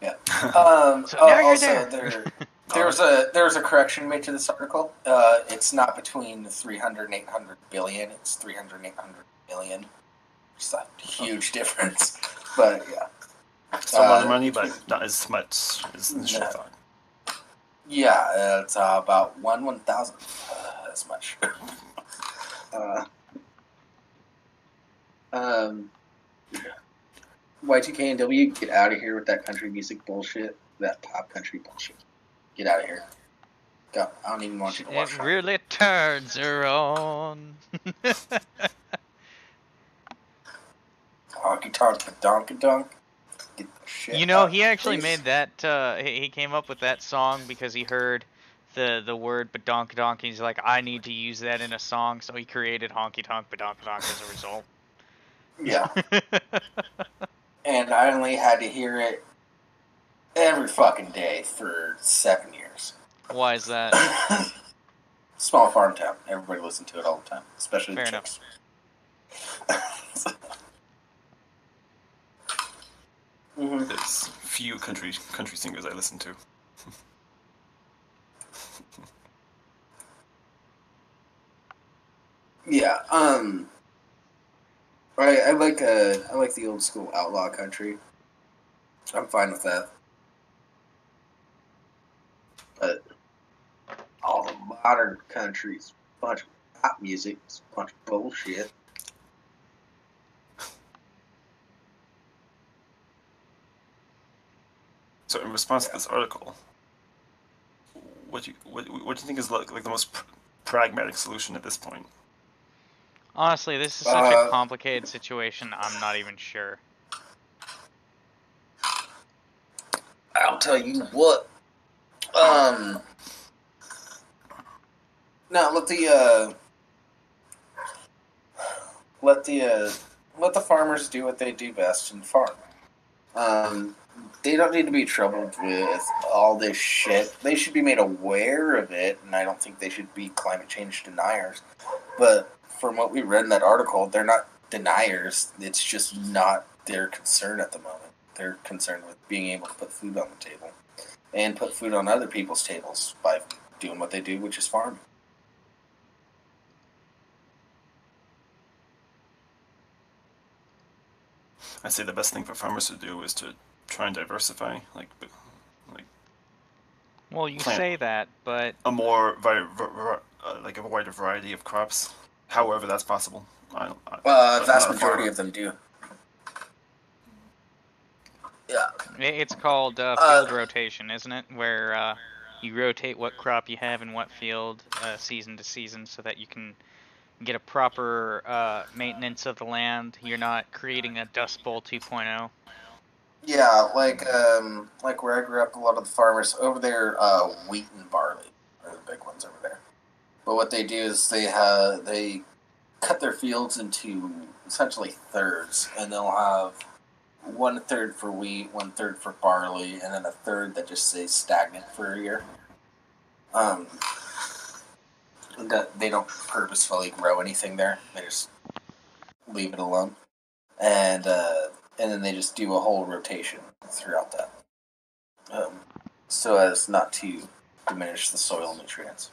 S1: Yeah.
S2: So now you're
S1: also,
S2: there.
S1: there was a correction made to this article. It's not between 300 and 800 billion. It's 300 and 800 million. It's a huge difference. But yeah.
S3: It's a lot of money, but not as much as initially thought.
S1: Yeah, it's about 1/1000 as much. Y2K and W, get out of here with that country music bullshit. That pop country bullshit. Get out of here. Go. I don't even want you to watch
S2: It really turns her on.
S1: Honky tonk, donk donk. Get the shit.
S2: You know,
S1: out,
S2: he actually
S1: please.
S2: made that. He came up with that song because he heard the word badonk donk. He's like, I need to use that in a song, so he created honky tonk badonk donk as a result.
S1: Yeah. And I only had to hear it every fucking day for 7 years.
S2: Why is that?
S1: Small farm town. Everybody listened to it all the time, especially
S2: Fair
S1: the
S2: enough.
S1: chicks.
S3: There's few country singers I listen to.
S1: Yeah. I like the old school outlaw country. I'm fine with that. But all the modern countries, a bunch of pop music, it's a bunch of bullshit.
S3: So in response to this article, what do you think is like the most pragmatic solution at this point?
S2: Honestly, this is such a complicated situation, I'm not even sure.
S1: I'll tell you what. No, let the farmers do what they do best and farm. They don't need to be troubled with all this shit. They should be made aware of it, and I don't think they should be climate change deniers. But from what we read in that article, they're not deniers. It's just not their concern at the moment. They're concerned with being able to put food on the table and put food on other people's tables by doing what they do, which is farming.
S3: I'd say the best thing for farmers to do is to try and diversify,
S2: Well, you
S3: plant
S2: say that, but
S3: a more like a wider variety of crops, however that's possible.
S1: Vast majority of them do. Yeah.
S2: it's called field rotation, isn't it? Where you rotate what crop you have in what field season to season so that you can get a proper maintenance of the land. You're not creating a Dust Bowl 2.0.
S1: Yeah, like where I grew up, a lot of the farmers over there, wheat and barley are the big ones over there. But what they do is they cut their fields into essentially thirds, and they'll have 1/3 for wheat, 1/3 for barley, and then a third that just stays stagnant for a year. That they don't purposefully grow anything there; they just leave it alone, and then they just do a whole rotation throughout that, so as not to diminish the soil nutrients.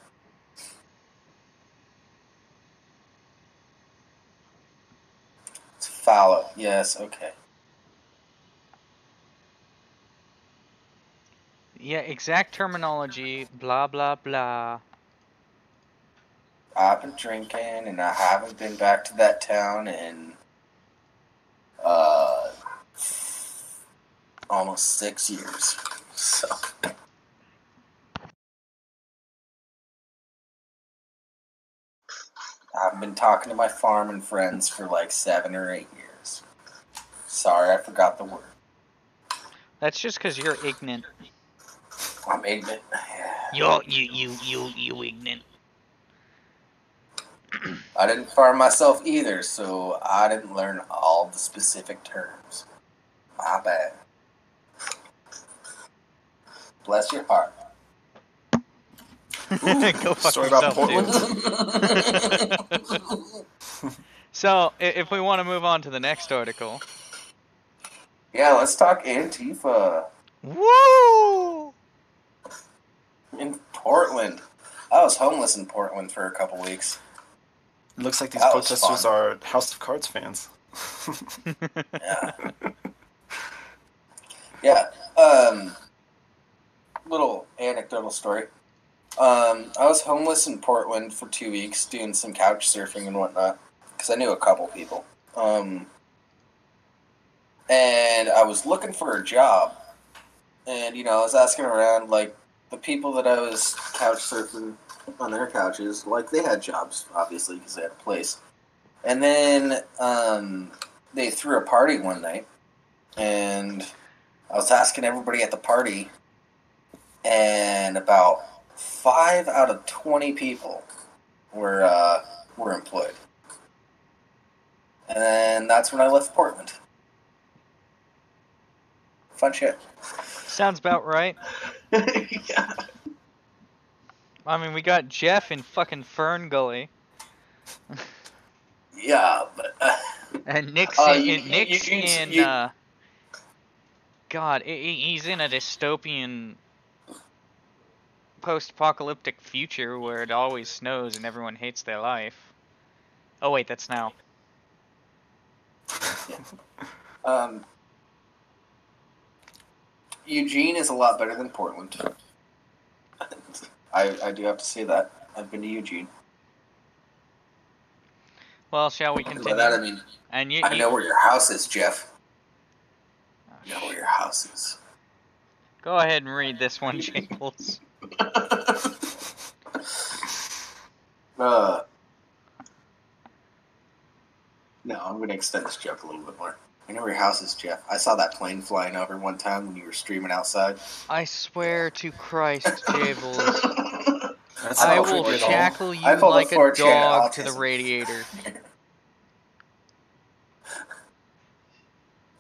S1: It's fallow, yes, okay.
S2: Yeah, exact terminology, blah, blah, blah.
S1: I've been drinking, and I haven't been back to that town in almost 6 years. So I've been talking to my farming friends for like 7 or 8 years. Sorry, I forgot the word.
S2: That's just because you're ignorant.
S1: I'm ignorant.
S2: You ignorant.
S1: I didn't farm myself either, so I didn't learn all the specific terms. My bad. Bless your heart.
S2: Go fuck
S3: Story
S2: yourself,
S3: about
S2: dude. So, if we want to move on to the next article.
S1: Yeah, let's talk Antifa.
S2: Woo!
S1: In Portland. I was homeless in Portland for a couple weeks.
S3: It looks like these
S1: That was
S3: protesters
S1: fun.
S3: are House of Cards fans.
S1: Yeah. Yeah. Little anecdotal story. I was homeless in Portland for 2 weeks doing some couch surfing and whatnot because I knew a couple people. And I was looking for a job. And, I was asking around, like, the people that I was couch surfing on their couches, like, they had jobs, obviously, because they had a place. And then they threw a party one night, and I was asking everybody at the party, and about 5 out of 20 people were employed. And that's when I left Portland. Fun shit.
S2: Sounds about right.
S1: Yeah.
S2: I mean, we got Jeff in fucking Fern Gully.
S1: Yeah, but...
S2: And Nick's God, he's in a dystopian post-apocalyptic future where it always snows and everyone hates their life. Oh wait, that's now.
S1: Eugene is a lot better than Portland. I do have to say that. I've been to Eugene.
S2: Well, shall we continue?
S1: By that I mean,
S2: and
S1: I know where your house is, Jeff. I know where your house is.
S2: Go ahead and read this one, Jingles.
S1: No, I'm going to extend this joke a little bit more. I know where your house is, Jeff. I saw that plane flying over one time when you were streaming outside.
S2: I swear to Christ, Jables. I will shackle you like a dog to the radiator.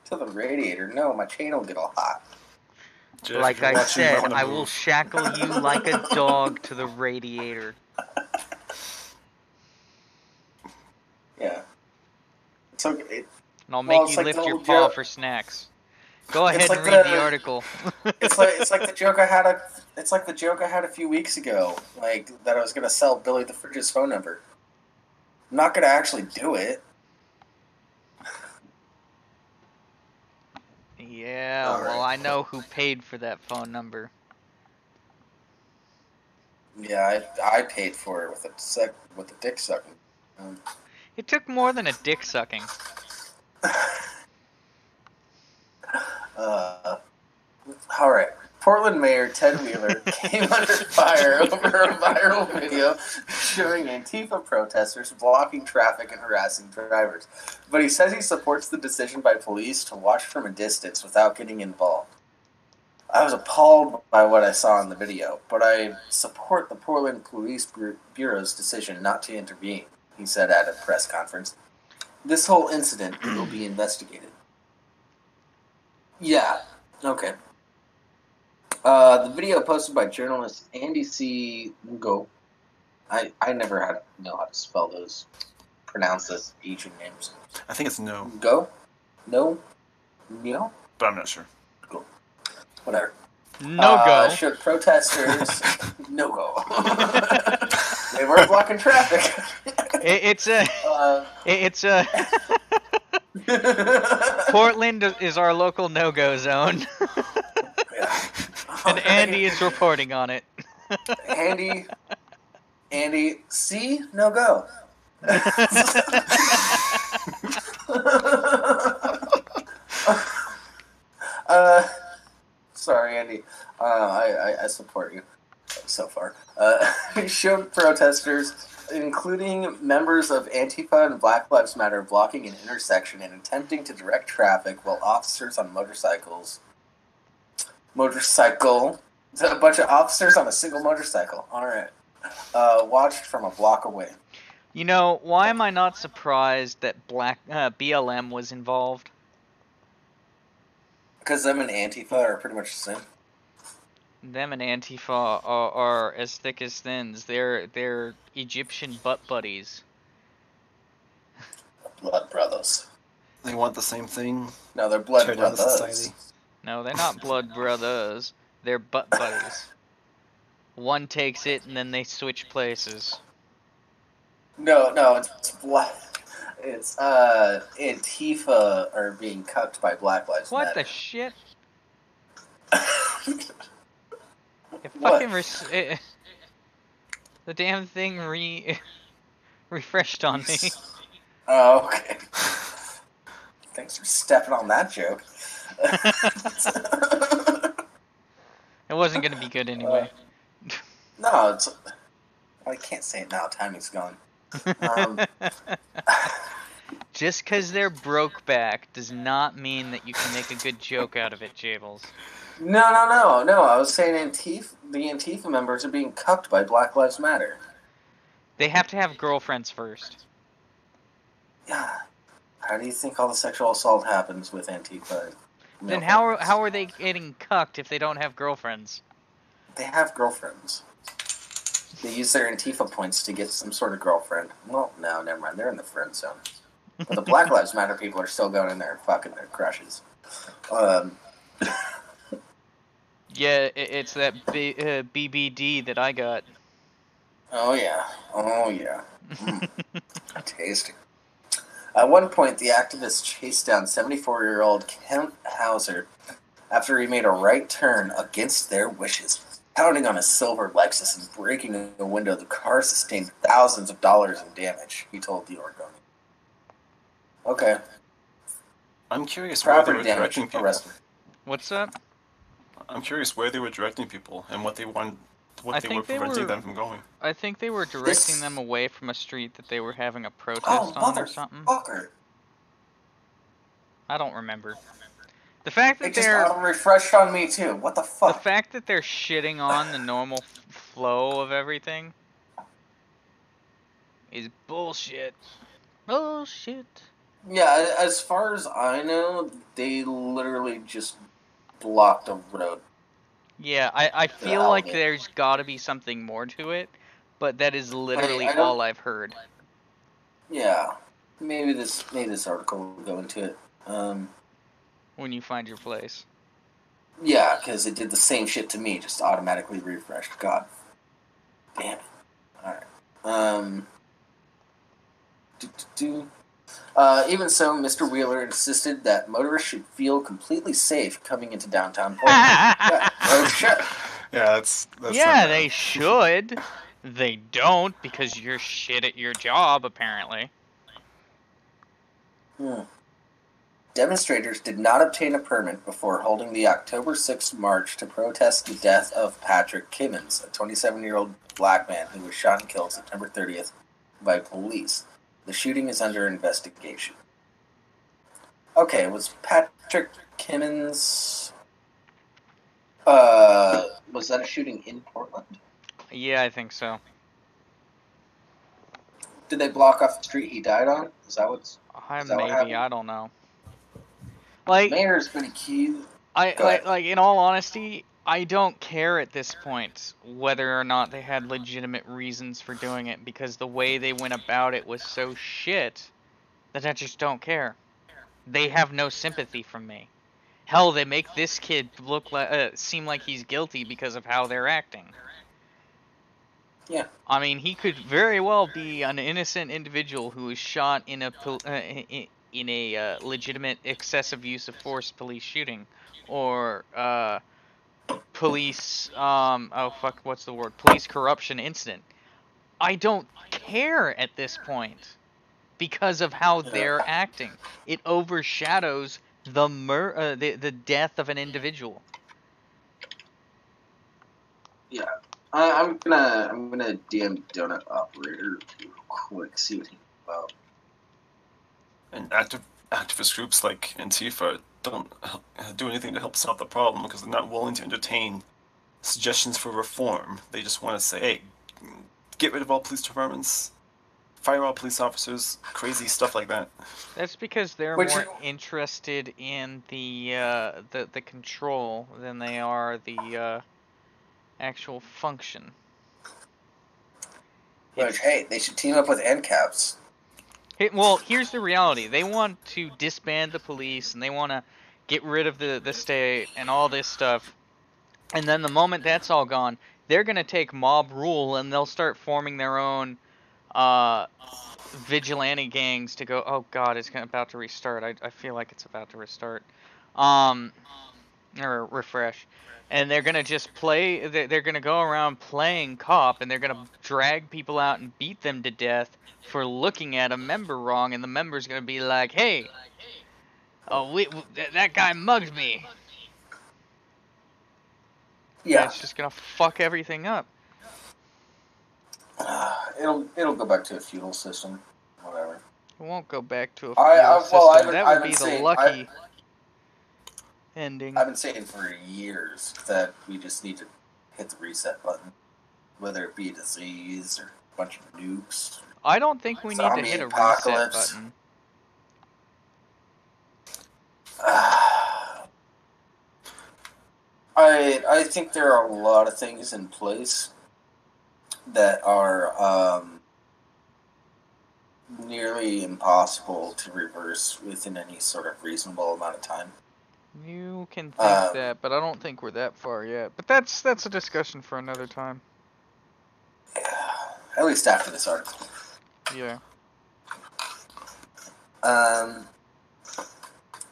S1: To the radiator? No, my chain will get all hot.
S3: Jeff,
S2: like I said, I will shackle you like a dog to the radiator.
S1: Yeah. So and
S2: I'll make you lift your paw for snacks. Go ahead and read the article.
S1: it's like the joke I had. It's like the joke I had a few weeks ago, like that I was going to sell Billy the Fridge's phone number. I'm not going to actually do it.
S2: Yeah, well, I know who paid for that phone number.
S1: Yeah, I paid for it with a dick sucking.
S2: It took more than a dick sucking.
S1: All right. Portland Mayor Ted Wheeler came under fire over a viral video showing Antifa protesters blocking traffic and harassing drivers. But he says he supports the decision by police to watch from a distance without getting involved. I was appalled by what I saw in the video, but I support the Portland Police Bureau's decision not to intervene, he said at a press conference. This whole incident will be investigated. Yeah, okay. The video posted by journalist Andy C. Ngo. I never had to know how to spell those, pronounce those Asian names.
S3: I think it's no.
S1: Go? No? No?
S3: But I'm not sure.
S1: Cool. Whatever.
S2: No go.
S1: Showed protesters. No go. They were blocking traffic.
S2: It's a. Portland is our local no-go zone.
S1: Yeah.
S2: And Andy is reporting on it.
S1: Andy, see? No go. Sorry, Andy. I support you so far. He showed protesters, including members of Antifa and Black Lives Matter, blocking an intersection and attempting to direct traffic while officers on a bunch of officers on a single motorcycle. All right. Watched from a block away.
S2: You know, why am I not surprised that BLM was involved?
S1: Because them and Antifa are pretty much the same.
S2: Them and Antifa are as thick as thins. They're Egyptian butt buddies.
S1: Blood brothers.
S3: They want the same thing.
S1: No, they're blood
S3: Tear down the
S1: brothers.
S3: society.
S2: No, they're not blood brothers. They're butt buddies. One takes it and then they switch places.
S1: No, it's Antifa are being cucked by Black Lives Matter.
S2: What the shit? It
S1: What?
S2: fucking the damn thing refreshed on me.
S1: Oh, okay. Thanks for stepping on that joke.
S2: It wasn't gonna be good anyway.
S1: No, it's... I can't say it now. Timing's gone.
S2: Just because they're broke back does not mean that you can make a good joke out of it, Jables.
S1: No. I was saying the Antifa members are being cucked by Black Lives Matter.
S2: They have to have girlfriends first.
S1: Yeah. I How do you think all the sexual assault happens with Antifa?
S2: Then how are they getting cucked if they don't have girlfriends?
S1: They have girlfriends. They use their Antifa points to get some sort of girlfriend. Well, no, never mind. They're in the friend zone. But the Black Lives Matter people are still going in there and fucking their crushes.
S2: Yeah, it's that BBD that I got.
S1: Oh, yeah. Tasty. At one point, the activists chased down 74-year-old Kent Hauser after he made a right turn against their wishes. Pounding on a silver Lexus and breaking a window, the car sustained thousands of dollars in damage, he told the Oregonian. Okay.
S3: I'm curious where they were directing people.
S1: Arrested.
S2: What's that?
S3: I'm curious where they were directing people and what they were preventing them from going.
S2: I think they were directing them away from a street that they were having a protest on or something. I don't remember. The fact that
S1: it just auto-refreshed on me too. What the fuck?
S2: The fact that they're shitting on the normal flow of everything is bullshit. Bullshit.
S1: Yeah, as far as I know, they literally just blocked a road.
S2: Yeah, I feel like there's gotta be something more to it, but that is literally all I've heard.
S1: Yeah. Maybe this article will go into it.
S2: When you find your place.
S1: Yeah, because it did the same shit to me, just automatically refreshed. God damn it. Alright. Even so, Mr. Wheeler insisted that motorists should feel completely safe coming into downtown Portland. Yeah, no shit.
S3: Yeah, that's
S2: yeah, they should. They don't, because you're shit at your job, apparently.
S1: Demonstrators did not obtain a permit before holding the October 6th march to protest the death of Patrick Kimmons, a 27-year-old black man who was shot and killed September 30th by police. The shooting is under investigation. Okay, was Patrick Kimmons... was that a shooting in Portland?
S2: Yeah, I think so.
S1: Did they block off the street he died on? Is that what happened?
S2: I don't know. Like,
S1: Mayor's been key.
S2: Like, in all honesty, I don't care at this point whether or not they had legitimate reasons for doing it, because the way they went about it was so shit that I just don't care. They have no sympathy from me. Hell, they make this kid look like seem like he's guilty because of how they're acting.
S1: Yeah.
S2: I mean, he could very well be an innocent individual who was shot in a legitimate excessive use of force police shooting, or police police corruption incident. I don't care at this point because of how they're acting. It overshadows the death of an individual.
S1: Yeah. I'm gonna DM Donut Operator real quick, see what he's about.
S3: And activist groups like Antifa don't do anything to help solve the problem because they're not willing to entertain suggestions for reform. They just want to say, hey, get rid of all police departments, fire all police officers, crazy stuff like that.
S2: That's because they're more interested in the control than they are the actual function.
S1: Which, hey, they should team up with NCAPs.
S2: Well, here's the reality. They want to disband the police, and they want to get rid of the state and all this stuff. And then the moment that's all gone, they're going to take mob rule, and they'll start forming their own vigilante gangs to go, oh god, it's about to restart. I feel like it's about to restart. Or refresh. And they're going to just play, they're going to go around playing cop, and they're going to drag people out and beat them to death for looking at a member wrong, and the member's going to be like, hey, that guy mugged me.
S1: Yeah.
S2: And it's just going to fuck everything up.
S1: It'll go back to a feudal system, whatever.
S2: It won't go back to a feudal system. That would be the lucky ending.
S1: I've been saying for years that we just need to hit the reset button, whether it be disease or a bunch of nukes.
S2: I don't think we need to hit a reset button.
S1: I think there are a lot of things in place that are nearly impossible to reverse within any sort of reasonable amount of time.
S2: You can think that, but I don't think we're that far yet. But that's a discussion for another time.
S1: At least after this article.
S2: Yeah.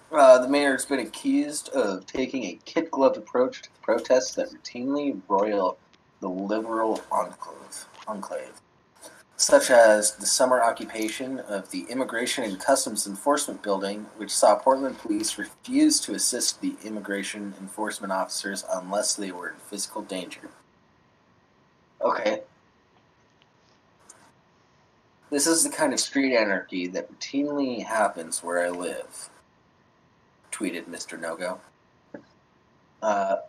S1: The mayor has been accused of taking a kid-gloved approach to the protests that routinely roil the liberal enclave, such as the summer occupation of the Immigration and Customs Enforcement Building, which saw Portland police refuse to assist the immigration enforcement officers unless they were in physical danger. Okay. This is the kind of street anarchy that routinely happens where I live, tweeted Mr. No-Go.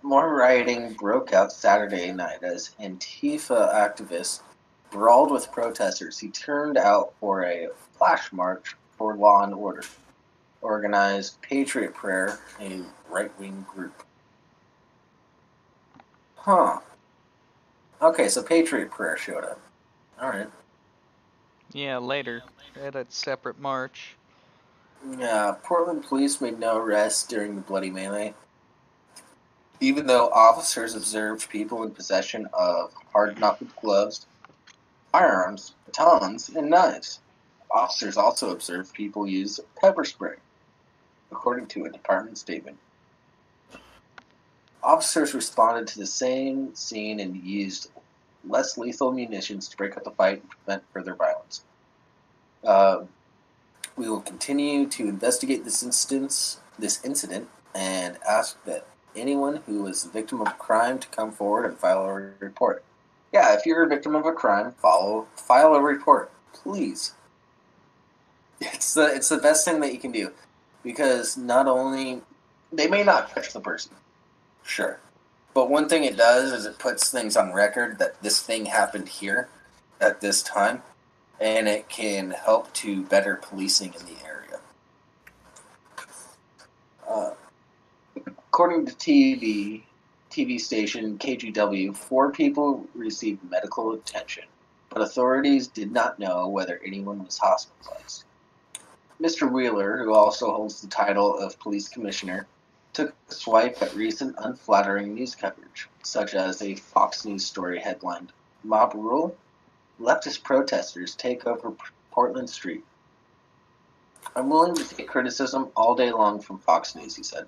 S1: More rioting broke out Saturday night as Antifa activists brawled with protesters who turned out for a flash march for law and order, organized Patriot Prayer, a right-wing group. Huh. Okay, so Patriot Prayer showed up. Alright.
S2: Yeah, later. At a separate march.
S1: Yeah, Portland police made no arrests during the bloody melee, even though officers observed people in possession of hard-knuckled gloves, firearms, batons, and knives. Officers also observed people use pepper spray, according to a department statement. Officers responded to the same scene and used less lethal munitions to break up the fight and prevent further violence. We will continue to investigate this incident, and ask that anyone who is the victim of a crime to come forward and file a report. Yeah, if you're a victim of a crime, file a report, please. It's the best thing that you can do, because not only they may not catch the person, sure, but one thing it does is it puts things on record that this thing happened here at this time, and it can help to better policing in the area. According to TV station KGW, 4 people received medical attention, but authorities did not know whether anyone was hospitalized. Mr. Wheeler, who also holds the title of police commissioner, took a swipe at recent unflattering news coverage, such as a Fox News story headlined, "Mob Rule? Leftist protesters take over Portland Street." "I'm willing to take criticism all day long from Fox News," he said,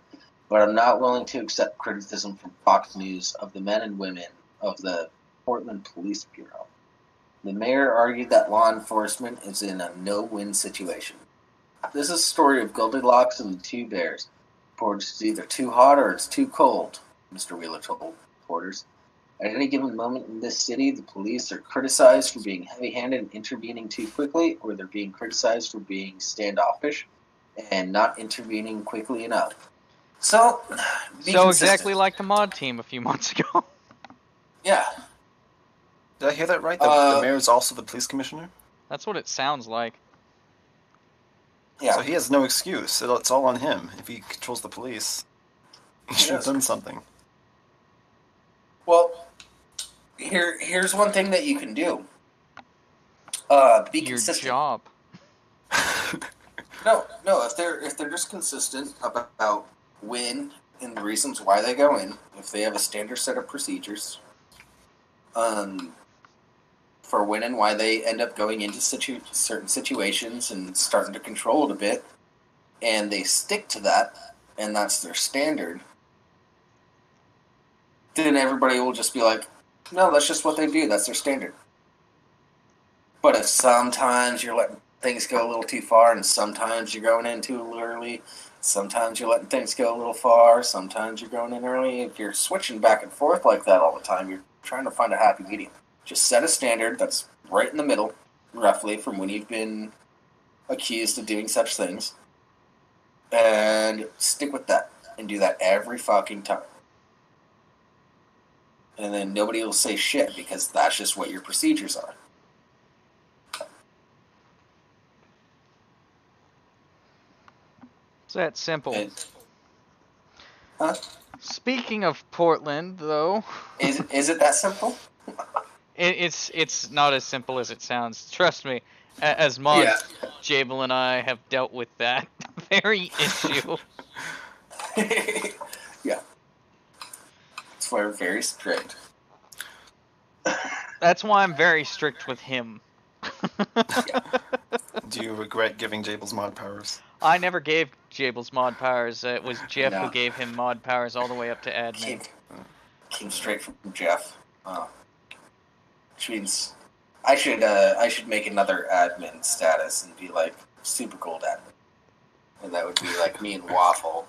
S1: "but I'm not willing to accept criticism from Fox News of the men and women of the Portland Police Bureau." The mayor argued that law enforcement is in a no-win situation. "This is a story of Goldilocks and the two bears. It's either too hot or it's too cold," Mr. Wheeler told reporters. "At any given moment in this city, the police are criticized for being heavy-handed and intervening too quickly, or they're being criticized for being standoffish and not intervening quickly enough. So, be consistent."
S2: Exactly like the mod team a few months ago.
S1: Yeah.
S3: Did I hear that right? The mayor is also the police commissioner?
S2: That's what it sounds like.
S1: Yeah.
S3: So he has no excuse. It's all on him. If he controls the police, he should have done something.
S1: Well, here's one thing that you can do. Be consistent.
S2: Your job.
S1: No. If they're just consistent about when and the reasons why they go in, if they have a standard set of procedures, for when and why they end up going into certain situations and starting to control it a bit, and they stick to that, and that's their standard, then everybody will just be like, no, that's just what they do, that's their standard. But if sometimes you're letting things go a little too far, and sometimes you're going in too early, sometimes you're letting things go a little far, sometimes you're going in early, if you're switching back and forth like that all the time, you're trying to find a happy medium. Just set a standard that's right in the middle, roughly, from when you've been accused of doing such things, and stick with that, and do that every fucking time. And then nobody will say shit, because that's just what your procedures are.
S2: It's that simple.
S1: Huh?
S2: Speaking of Portland, though,
S1: Is it that simple?
S2: it's not as simple as it sounds. Trust me, as
S1: Yeah.
S2: mods, Jabel and I have dealt with that very issue.
S1: Yeah. That's why we're very strict.
S2: That's why I'm very strict with him.
S3: Do you regret giving Jables mod powers?
S2: I never gave Jabel's mod powers. It was Jeff who
S1: No.
S2: gave him mod powers all the way up to admin.
S1: Came straight from Jeff. Which means I should make another admin status and be like super gold admin, and that would be like me and Waffle.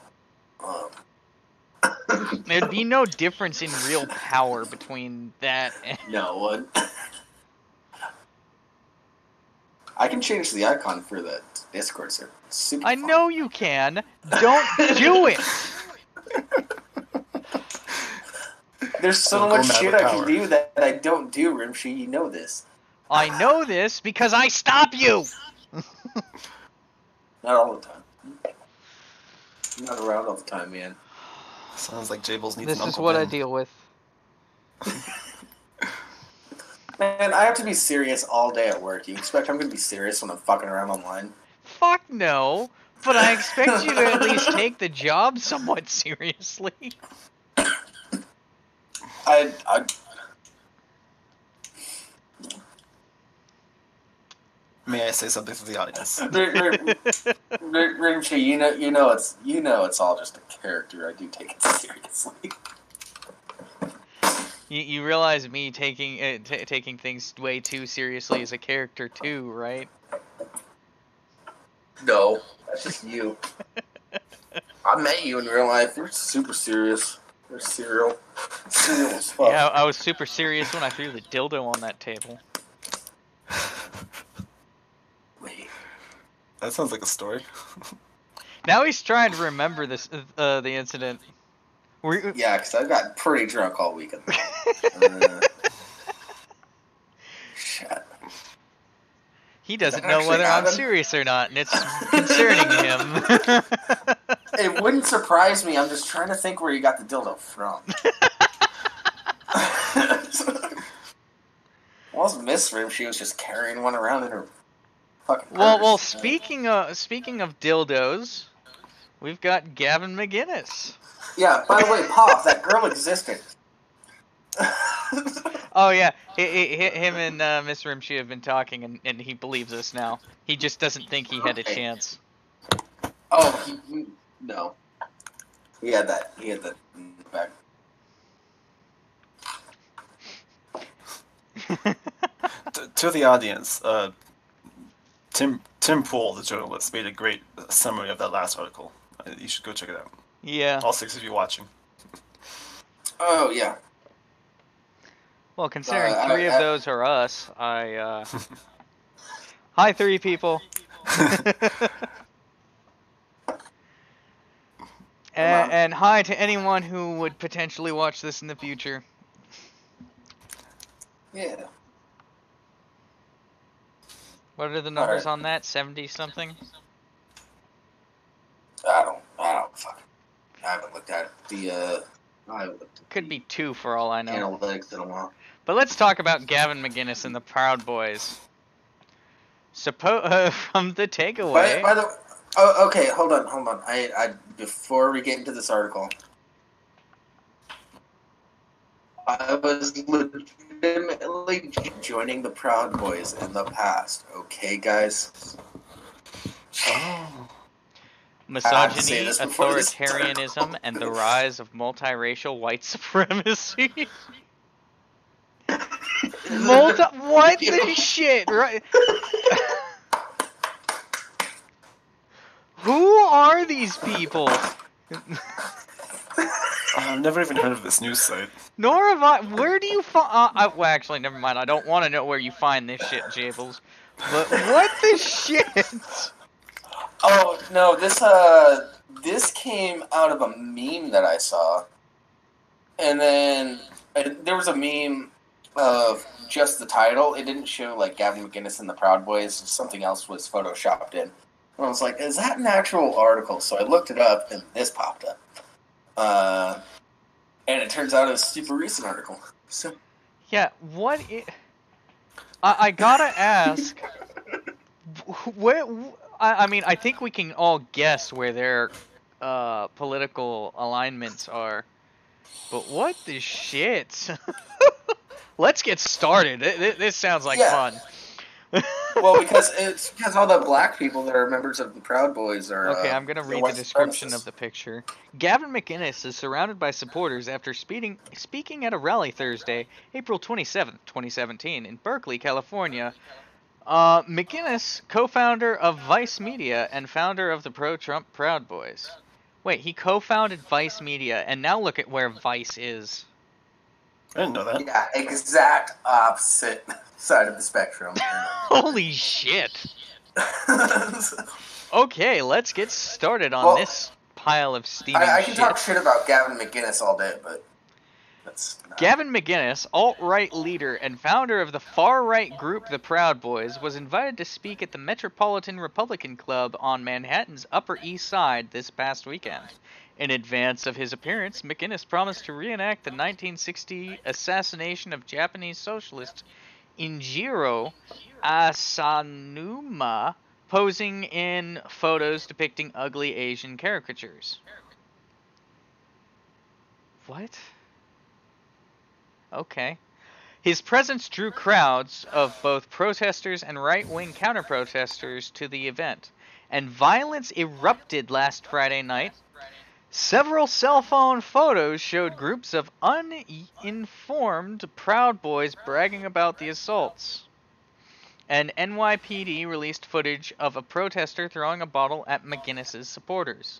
S2: There'd be no difference in real power between that and...
S1: No one. I can change the icon for the Discord server. It's super
S2: I
S1: fun.
S2: know you can. Don't do it.
S1: There's so
S3: Go
S1: much
S3: mad
S1: shit
S3: with
S1: I can
S3: power.
S1: do that I don't do, Rimshee. You know this.
S2: I know this because I stop you.
S1: Not all the time. I'm not around all the time, man.
S3: Sounds like Jables needs
S2: This
S3: an
S2: is
S3: Uncle
S2: what I
S3: Ben.
S2: deal with.
S1: Man, I have to be serious all day at work. You expect I'm gonna be serious when I'm fucking around online?
S2: Fuck no. But I expect you to at least take the job somewhat seriously.
S1: I
S3: May I say something to the audience?
S1: Rimshee, you know it's all just a character. I do take it seriously.
S2: You realize me taking taking things way too seriously as a character too, right?
S1: No, that's just you. I met you in real life. You're super serious. You're serial as fuck.
S2: Yeah, I was super serious when I threw the dildo on that table.
S1: Wait.
S3: That sounds like a story.
S2: Now he's trying to remember this the incident.
S1: Yeah, because I got pretty drunk all weekend. Shit.
S2: He doesn't
S1: that
S2: know
S1: actually
S2: whether I'm
S1: happen?
S2: serious or not, and it's concerning him.
S1: It wouldn't surprise me. I'm just trying to think where you got the dildo from. Well, Miss Rim, she was just carrying one around in her fucking purse.
S2: Well, speaking of dildos, we've got Gavin McGinnis.
S1: Yeah, by the way, Pop, that girl existed.
S2: Oh yeah, him and Miss Rimshee have been talking, and he believes us now. He just doesn't think he had a
S1: Okay.
S2: chance.
S1: Oh, no. He had that in the back.
S3: To the audience, Tim Poole, the journalist, made a great summary of that last article. You should go check it out.
S2: Yeah.
S3: All 6 of you watching.
S1: Oh, yeah.
S2: Well, considering
S1: I-
S2: 3 of
S1: I-
S2: those are us, I Hi, 3 people. And hi to anyone who would potentially watch this in the future.
S1: Yeah.
S2: What are the numbers
S1: Alright.
S2: on that? 70 something?
S1: I don't fucking. I haven't looked at it. I haven't looked at
S2: Could be 2 for all I
S1: the
S2: know.
S1: analytics in a while.
S2: But let's talk about Gavin McGinnis and the Proud Boys. From the takeaway.
S1: By the oh, okay, hold on. I before we get into this article, I was legitimately joining the Proud Boys in the past. Okay, guys.
S3: Oh.
S1: I have to say
S2: Misogyny,
S1: this before this
S2: authoritarianism, and the rise of multiracial white supremacy. What the shit, right? Who are these people?
S3: I've never even heard of this news site.
S2: Nor have I. Where do you find? Well, actually, never mind. I don't want to know where you find this shit, Jables. But what the shit?
S1: Oh no, this came out of a meme that I saw, and then there was a meme of just the title. It didn't show like Gavin McGinnis and the Proud Boys. Something else was photoshopped in. And I was like, "Is that an actual article?" So I looked it up, and this popped up. And it turns out it was a super recent article. So
S2: Yeah, I gotta ask, where? I mean, I think we can all guess where their political alignments are, but what the shit? Let's get started. This sounds like
S1: yeah.
S2: fun.
S1: Well, because all the black people that are members of the Proud Boys are
S2: Okay, I'm gonna
S1: they're
S2: read the
S1: white
S2: description of
S1: supremacists.
S2: the picture. Gavin McInnes is surrounded by supporters after speaking at a rally Thursday, April 27th, 2017, in Berkeley, California. McInnes, co-founder of Vice Media and founder of the pro-Trump Proud Boys. Wait, he co-founded Vice Media, and now look at where Vice is.
S3: I didn't know that.
S1: Yeah, exact opposite side of the spectrum.
S2: Holy shit! Okay, let's get started on
S1: Well,
S2: this pile of steaming
S1: I can
S2: shit.
S1: talk shit about Gavin McInnes all day, but that's not...
S2: Gavin McInnes, alt-right leader and founder of the far-right group The Proud Boys, was invited to speak at the Metropolitan Republican Club on Manhattan's Upper East Side this past weekend. In advance of his appearance, McInnes promised to reenact the 1960 assassination of Japanese socialist Injiro Asanuma, posing in photos depicting ugly Asian caricatures. What? Okay. His presence drew crowds of both protesters and right-wing counter-protesters to the event, and violence erupted last Friday night. Several cell phone photos showed groups of uninformed Proud Boys bragging about the assaults. And NYPD released footage of a protester throwing a bottle at McInnes' supporters.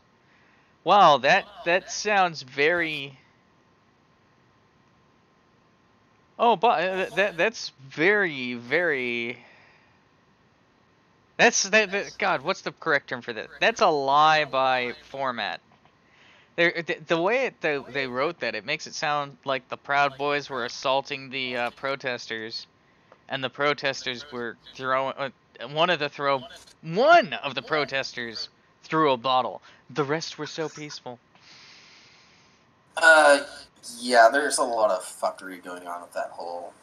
S2: Wow, that sounds very... Oh, but that's very, very... God, what's the correct term for that? That's a lie by format. The way they wrote that, it makes it sound like the Proud Boys were assaulting the protesters, and the protesters were throwing. One of the protesters threw a bottle. The rest were so peaceful.
S1: Yeah, there's a lot of fuckery going on with that whole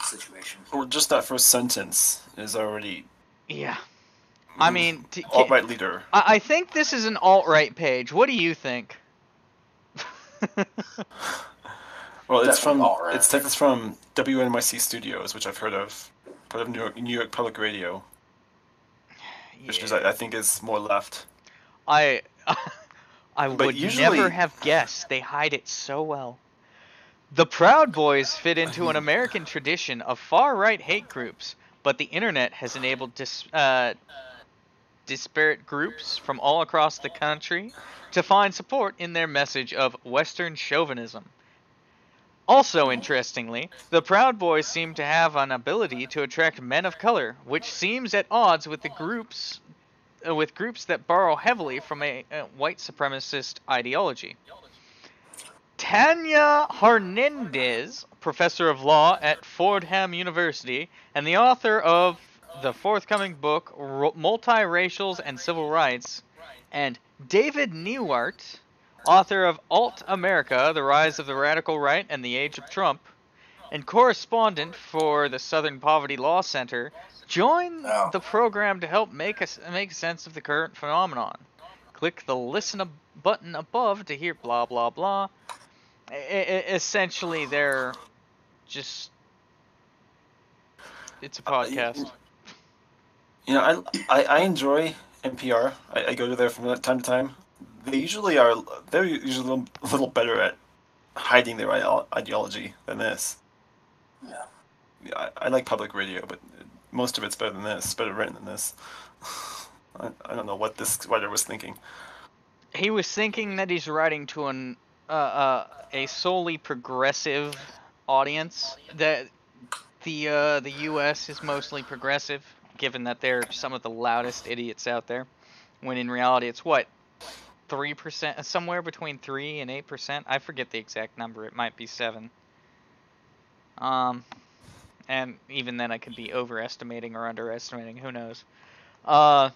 S1: situation.
S3: Well, just that first sentence is already.
S2: Yeah. I mean,
S3: alt-right leader.
S2: I think this is an alt-right page. What do you think?
S3: Well, it's from
S1: alt-right.
S3: It's from WNYC Studios, which I've heard of, part of New York Public Radio, which is I think is more left.
S2: I would never have guessed. They hide it so well. The Proud Boys fit into an American tradition of far-right hate groups, but the internet has enabled disparate groups from all across the country to find support in their message of Western chauvinism. Also, interestingly, the Proud Boys seem to have an ability to attract men of color, which seems at odds with the groups that borrow heavily from a white supremacist ideology. Tanya Hernandez, professor of law at Fordham University and the author of the forthcoming book Multiracials and Civil Rights, and David Newart, author of Alt America, The Rise of the Radical Right and the Age of Trump, and correspondent for the Southern Poverty Law Center, join the program to help make sense of the current phenomenon. Click the listen button above to hear blah blah blah. Essentially, they're just... It's a podcast.
S3: I enjoy NPR. I go to there from time to time. They're usually a little better at hiding their ideology than this. Yeah. I like public radio, but most of it's better than this. Better written than this. I don't know what this writer was thinking.
S2: He was thinking that he's writing to a solely progressive audience. That the U.S. is mostly progressive, given that they're some of the loudest idiots out there. When in reality, it's what, 3%, somewhere between 3 and 8%. I forget the exact number. It might be 7. And even then, I could be overestimating or underestimating. Who knows? But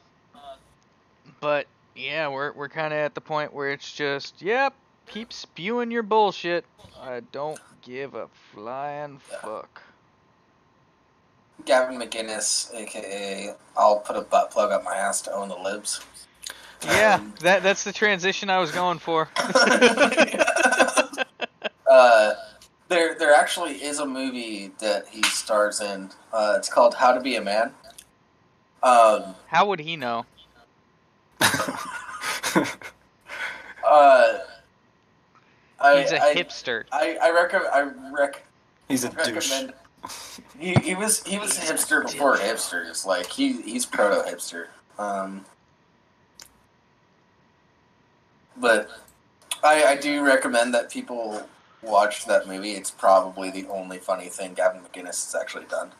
S2: yeah, we're kind of at the point where it's just, yep, keep spewing your bullshit. I don't give a flying fuck.
S1: Gavin McInnes, aka I'll put a butt plug up my ass to own the libs.
S2: Yeah, that's the transition I was going for.
S1: There actually is a movie that he stars in. It's called How to Be a Man.
S2: How would he know? He's a hipster.
S3: He's a douche.
S1: He was a hipster before hipsters. Like he's proto hipster. But I do recommend that people watch that movie. It's probably the only funny thing Gavin McInnes has actually done.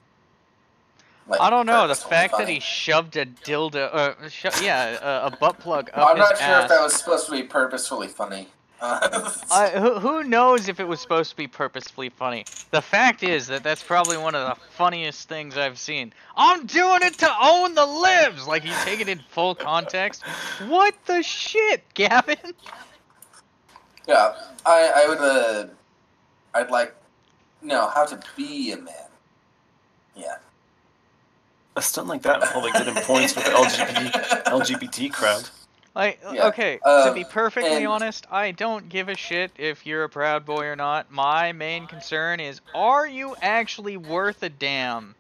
S1: Like,
S2: I don't know, the fact that he shoved a dildo, a butt plug up
S1: I'm
S2: his
S1: not sure
S2: ass.
S1: if that was supposed to be purposefully funny.
S2: Who knows if it was supposed to be purposefully funny? The fact is that that's probably one of the funniest things I've seen. I'm doing it to own the libs! Like, you take it in full context. What the shit, Gavin?
S1: Yeah, I'd like, how to be a man. Yeah.
S3: A stunt like that would probably get him points with the LGBT crowd.
S2: Like,
S1: Yeah.
S2: okay, to be perfectly honest, I don't give a shit if you're a proud boy or not. My main concern is, are you actually worth a damn?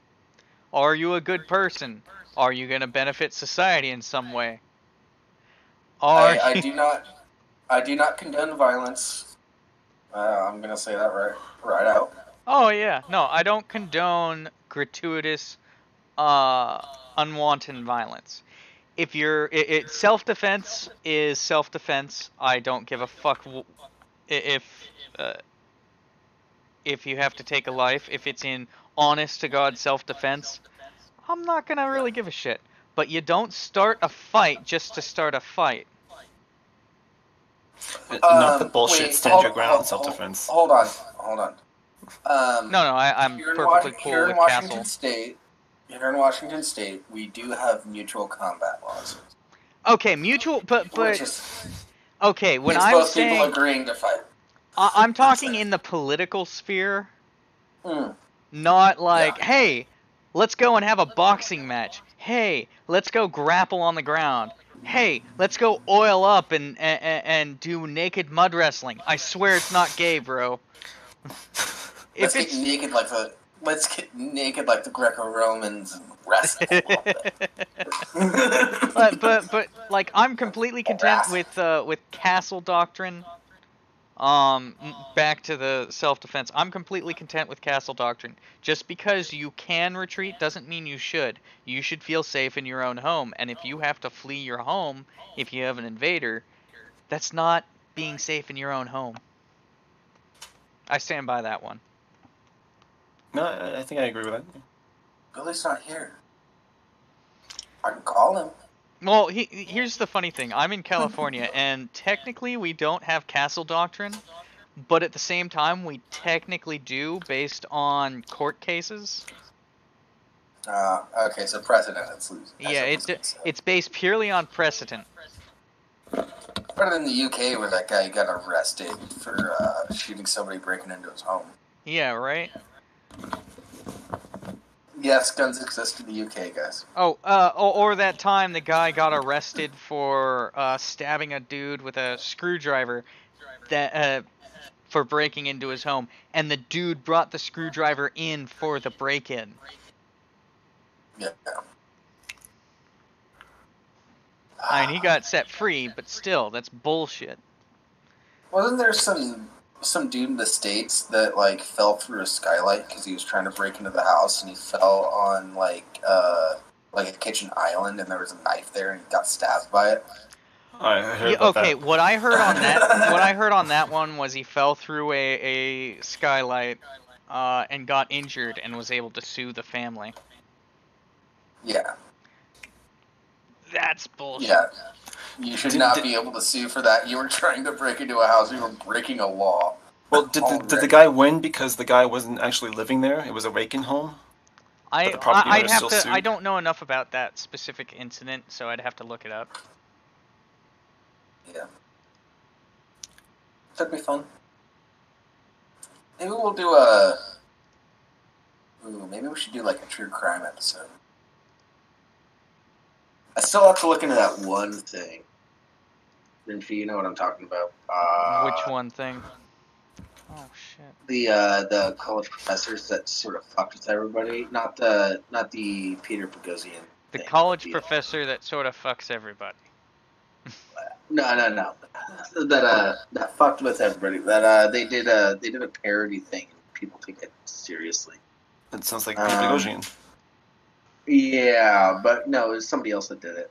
S2: Are you a good person? Are you going to benefit society in some way?
S1: I do not condone violence. I'm gonna say that right out.
S2: Oh yeah, no, I don't condone gratuitous, unwanted violence. If self-defense is self-defense. I don't give a fuck if you have to take a life. If it's in honest to God self-defense, I'm not gonna really give a shit. But you don't start a fight just to start a fight.
S3: Not the bullshit stand your ground self-defense.
S1: Hold on.
S2: No, I'm perfectly cool with Castle.
S1: Here in Washington State, we do have mutual combat laws.
S2: Okay, mutual, but okay, when
S1: it's
S2: I'm
S1: both
S2: saying
S1: people agreeing to fight.
S2: I'm talking in the political sphere, not like, hey, let's go and have a boxing match. Hey, let's go grapple on the ground. Hey, let's go oil up and do naked mud wrestling. I swear it's not gay, bro.
S1: Let's get naked like the Greco-Romans and wrestle.
S2: but like, I'm completely content with castle doctrine. Back to the self-defense. I'm completely content with castle doctrine. Just because you can retreat doesn't mean you should. You should feel safe in your own home. And if you have to flee your home, if you have an invader, that's not being safe in your own home. I stand by that one.
S3: No, I think I agree with that.
S1: Billy's not here. I can call him.
S2: Well, here's the funny thing. I'm in California, and technically we don't have castle doctrine, but at the same time we technically do based on court cases.
S1: Okay, so precedent.
S2: Yeah, it's based purely on precedent.
S1: Better than the UK where that guy got arrested for shooting somebody breaking into his home.
S2: Yeah, right?
S1: Yes, guns exist in the UK, guys.
S2: Or that time the guy got arrested for stabbing a dude with a screwdriver for breaking into his home, and the dude brought the screwdriver in for the break-in.
S1: Yeah.
S2: I mean, he got set free, but still, that's bullshit.
S1: Wasn't there some dude in the States that fell through a skylight because he was trying to break into the house, and he fell on like a kitchen island, and there was a knife there, and he got stabbed by it?
S3: I heard about that.
S2: What I heard on that one was he fell through a skylight and got injured and was able to sue the family.
S1: Yeah.
S2: That's bullshit.
S1: Yeah. You should not be able to sue for that. You were trying to break into a house. You were breaking a law.
S3: Well, did the guy win because the guy wasn't actually living there? It was a Waken home?
S2: I don't know enough about that specific incident, so I'd have to look it up.
S1: Yeah. That'd be fun. Maybe we'll do a... Ooh, maybe we should do like a true crime episode. I still have to look into that one thing. Rimshee, you know what I'm talking about.
S2: Which one thing? Oh shit.
S1: The college professors that sort of fucked with everybody. Not the Peter Boghossian.
S2: The
S1: thing,
S2: college professor that sort of fucks everybody.
S1: No. That fucked with everybody. That they did a parody thing. People take it seriously.
S3: It sounds like Peter Boghossian.
S1: Yeah, but no, it was somebody else that did it.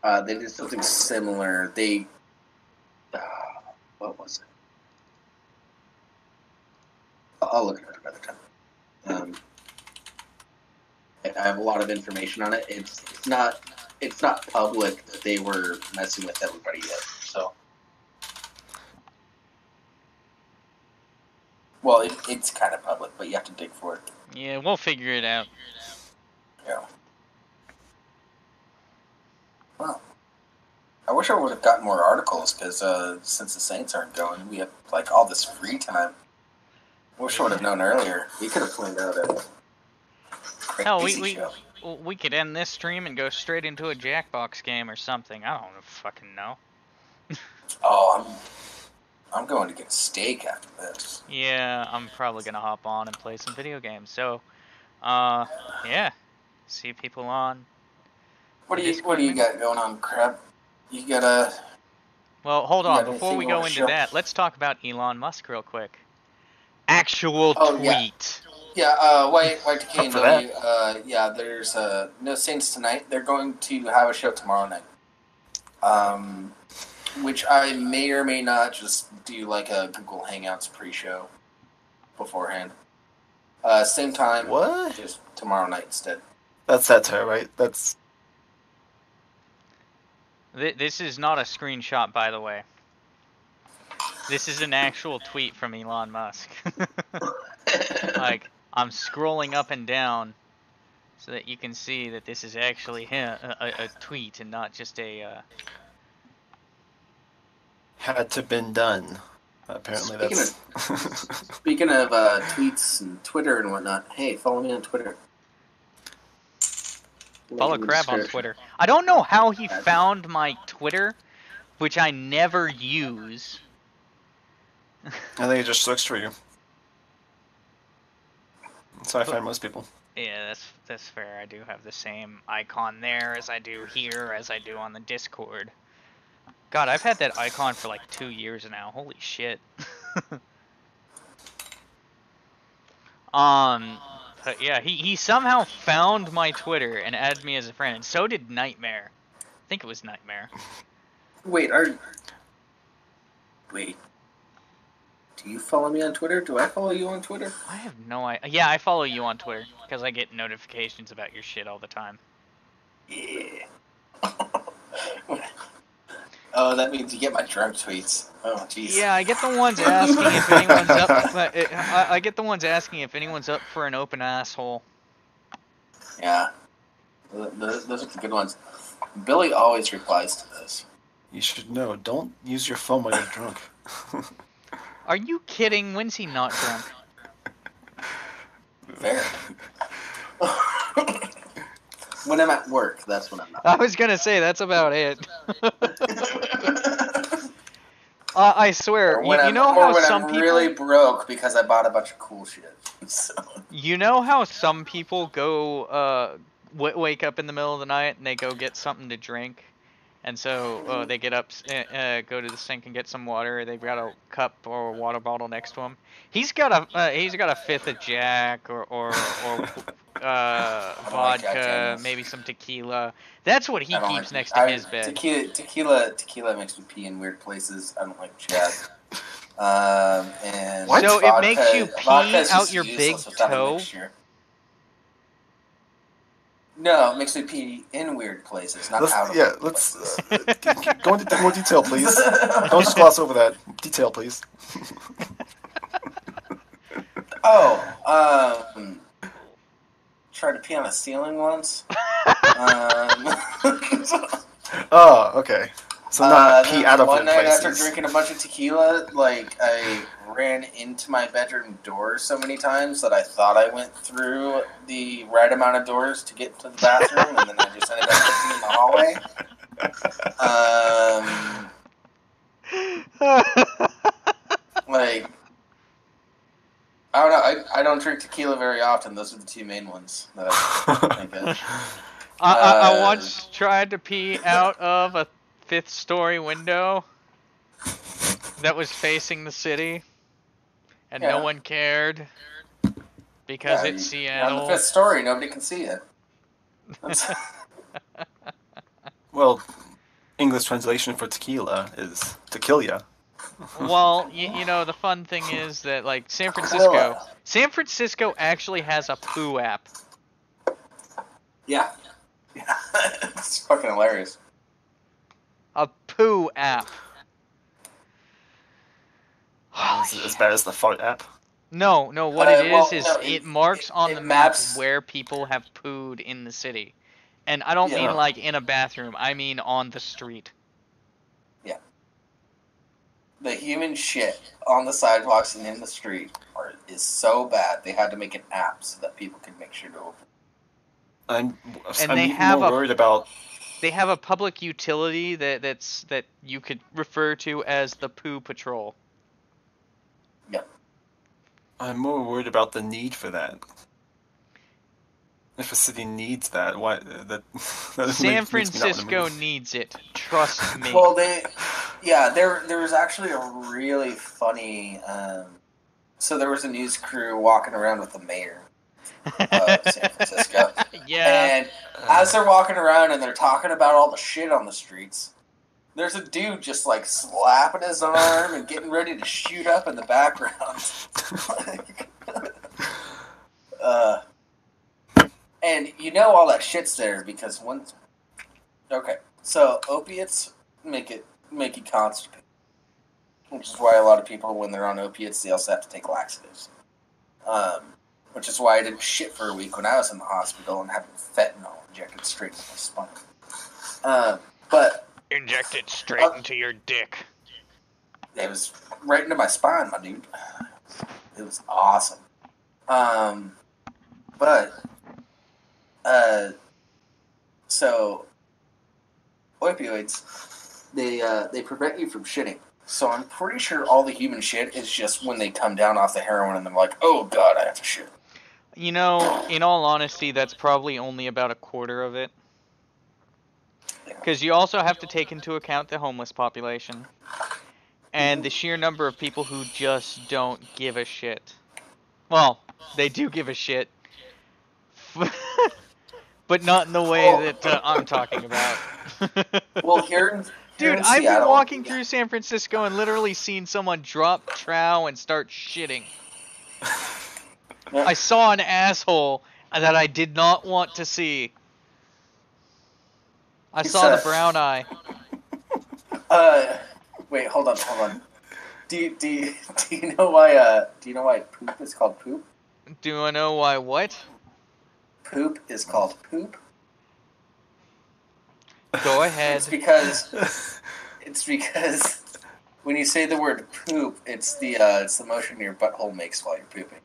S1: They did something similar. They what was it? I'll look at it another time. I have a lot of information on it. It's not public that they were messing with everybody yet. So, well, it's kind of public, but you have to dig for it.
S2: Yeah, we'll figure it out.
S1: Yeah. Well, I wish I would have gotten more articles because since the Saints aren't going, we have like all this free time. I wish I would have known earlier. We could have planned out a
S2: Hell,
S1: crazy show.
S2: we could end this stream and go straight into a Jackbox game or something. I don't fucking know.
S1: Oh, I'm going to get steak after this.
S2: Yeah, I'm probably gonna hop on and play some video games. So, yeah, see people on.
S1: What do you got going on, Crab? You got a...
S2: Well, hold on.
S1: got
S2: Before we
S1: anything you
S2: go
S1: wanna
S2: into
S1: show?
S2: that, let's talk about Elon Musk real quick. Actual
S1: Oh, yeah.
S2: tweet.
S1: Yeah, White Decay
S3: Up for that.
S1: yeah, there's no Saints tonight. They're going to have a show tomorrow night. Which I may or may not just do like a Google Hangouts pre-show beforehand. Same time.
S3: What?
S1: Just tomorrow night instead.
S3: That's satire, right? That's...
S2: This is not a screenshot, by the way. This is an actual tweet from Elon Musk. Like, I'm scrolling up and down so that you can see that this is actually him, a tweet and not just a...
S3: Had to been done. Apparently that's...
S1: Speaking of tweets and Twitter and whatnot, hey, follow me on Twitter.
S2: Follow Crab on Twitter. I don't know how he found my Twitter, which I never use.
S3: I think it just looks for you. That's how I find most people.
S2: Yeah, that's fair. I do have the same icon there as I do here, as I do on the Discord. God, I've had that icon for like 2 years now. Holy shit. But yeah, he somehow found my Twitter and added me as a friend, and so did Nightmare. I think it was Nightmare.
S1: Wait, do you follow me on Twitter? Do I follow you on Twitter?
S2: I have no idea. Yeah, I follow you on Twitter, because I get notifications about your shit all the time.
S1: Yeah. Oh, that means you get my drunk tweets. Oh, jeez.
S2: Yeah, I get the ones asking if anyone's up. I get the ones asking if anyone's up for an open asshole.
S1: Yeah. Those are the good ones. Billy always replies to this.
S3: You should know, don't use your phone while you're drunk.
S2: Are you kidding? When's he not drunk?
S1: Fair. When I'm at work, that's when I'm not.
S2: I was gonna say, that's about it. I swear, you know how some people...
S1: I'm really broke because I bought a bunch of cool shit. So.
S2: You know how some people go, wake up in the middle of the night and they go get something to drink? And so they get up, go to the sink and get some water. They've got a cup or a water bottle next to him. He's got a fifth of Jack or vodka, maybe some tequila. That's what he keeps next to his bed.
S1: Tequila makes me pee in weird places. I don't like Jack. And
S2: so
S1: vodka,
S2: it makes you pee out your big toe.
S3: No,
S1: it makes me pee in weird places, not out of weird places.
S3: Go into more detail, please. Don't just gloss over that. Detail, please.
S1: Tried to pee on a ceiling once.
S3: Oh, okay. So not pee out of
S1: one night
S3: places.
S1: after drinking a bunch of tequila, like, I ran into my bedroom door so many times that I thought I went through the right amount of doors to get to the bathroom, and then I just ended up pissing in the hallway. Like, I don't know. I don't drink tequila very often. Those are the two main ones that I think of.
S2: I once tried to pee out of a 5th-story window that was facing the city, and no one cared because it's
S1: You're on the
S2: Seattle.
S1: 5th story. Nobody can see it.
S3: Well, English translation for tequila is tequila.
S2: Well, you know, the fun thing is that, like, San
S1: Tequila.
S2: Francisco actually has a poo app.
S1: Yeah. It's fucking hilarious.
S2: A poo app.
S3: As bad as the fart app.
S2: No, what it is
S1: no,
S2: it marks on
S1: it
S2: the map
S1: maps
S2: where people have pooed in the city. And I don't mean like in a bathroom, I mean on the street.
S1: Yeah. The human shit on the sidewalks and in the street is so bad they had to make an app so that people can make sure to open.
S3: I'm
S2: they
S3: even
S2: have
S3: more worried about.
S2: They have a public utility that you could refer to as the Poo Patrol.
S1: Yep.
S3: I'm more worried about the need for that. If a city needs that, why that
S2: San Francisco needs it. Trust me.
S1: Well, there was actually a really funny. So there was a news crew walking around with the mayor of San Francisco.
S2: Yeah.
S1: And as they're walking around and they're talking about all the shit on the streets, there's a dude just like slapping his arm and getting ready to shoot up in the background. And you know all that shit's there because once. Okay, so opiates make you constipated, which is why a lot of people, when they're on opiates, they also have to take laxatives. Which is why I didn't shit for a week when I was in the hospital and having fentanyl injected straight into my spine. But
S2: injected straight into your dick.
S1: It was right into my spine, my dude. It was awesome. So opioids, they prevent you from shitting. So I'm pretty sure all the human shit is just when they come down off the heroin and they're like, oh god, I have to shit.
S2: You know, in all honesty, that's probably only about a quarter of it. Because you also have to take into account the homeless population. And the sheer number of people who just don't give a shit. Well, they do give a shit. But not in the way that I'm talking about.
S1: Well, here
S2: dude,
S1: in
S2: I've
S1: Seattle,
S2: been walking through San Francisco and literally seen someone drop trow and start shitting. I saw an asshole that I did not want to see. I saw the brown eye.
S1: Wait, hold on. Do you know why poop is called poop?
S2: Do I know why what?
S1: Poop is called poop.
S2: Go ahead.
S1: It's because when you say the word poop, it's the motion your butthole makes while you're pooping.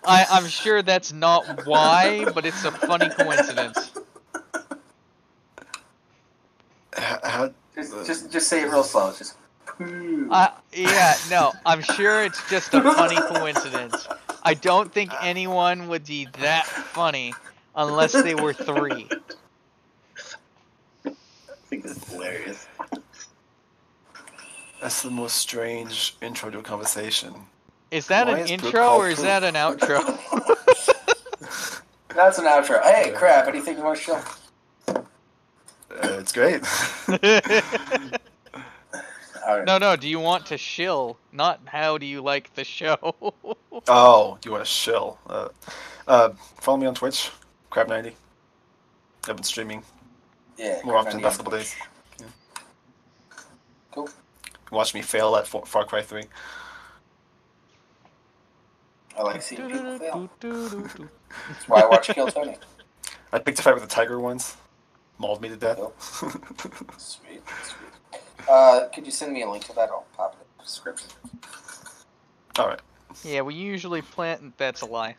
S2: I'm sure that's not why, but it's a funny coincidence.
S1: Just say it real slow. It's just poop.
S2: Yeah, no, I'm sure it's just a funny coincidence. I don't think anyone would be that funny unless they were 3.
S1: I think it's hilarious.
S3: That's the most strange intro to a conversation.
S2: Is that an intro or is that an outro?
S1: That's an outro. Hey, crap, anything you want to show?
S3: It's great.
S1: Right.
S2: No, do you want to shill? Not how do you like the show?
S3: Oh, you want to shill. Follow me on Twitch, Crab90. I've been streaming more often the past couple days. Yeah.
S1: Cool.
S3: Watch me fail at Far Cry 3.
S1: I like seeing people fail. That's why I watch Kill Tony.
S3: I picked a fight with a tiger once. Mauled me to death.
S1: Cool. Sweet. Could you send me a link to that? I'll pop it in the description.
S3: All right.
S2: Yeah, we usually plant. That's a lie.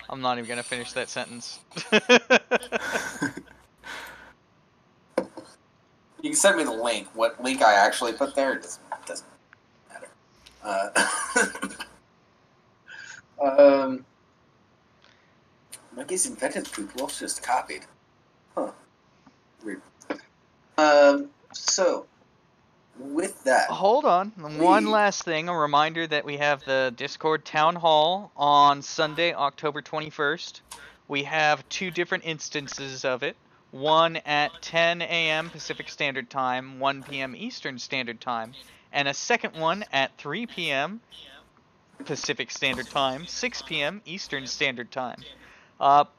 S2: I'm not even gonna finish that sentence.
S1: You can send me the link. What link I actually put there doesn't matter. Monkey's invented poop. Wolf's just copied. Huh. Weird. So, with that...
S2: Hold on. One last thing. A reminder that we have the Discord Town Hall on Sunday, October 21st. We have 2 different instances of it. One at 10 a.m. Pacific Standard Time, 1 p.m. Eastern Standard Time. And a second one at 3 p.m. Pacific Standard Time, 6 p.m. Eastern Standard Time.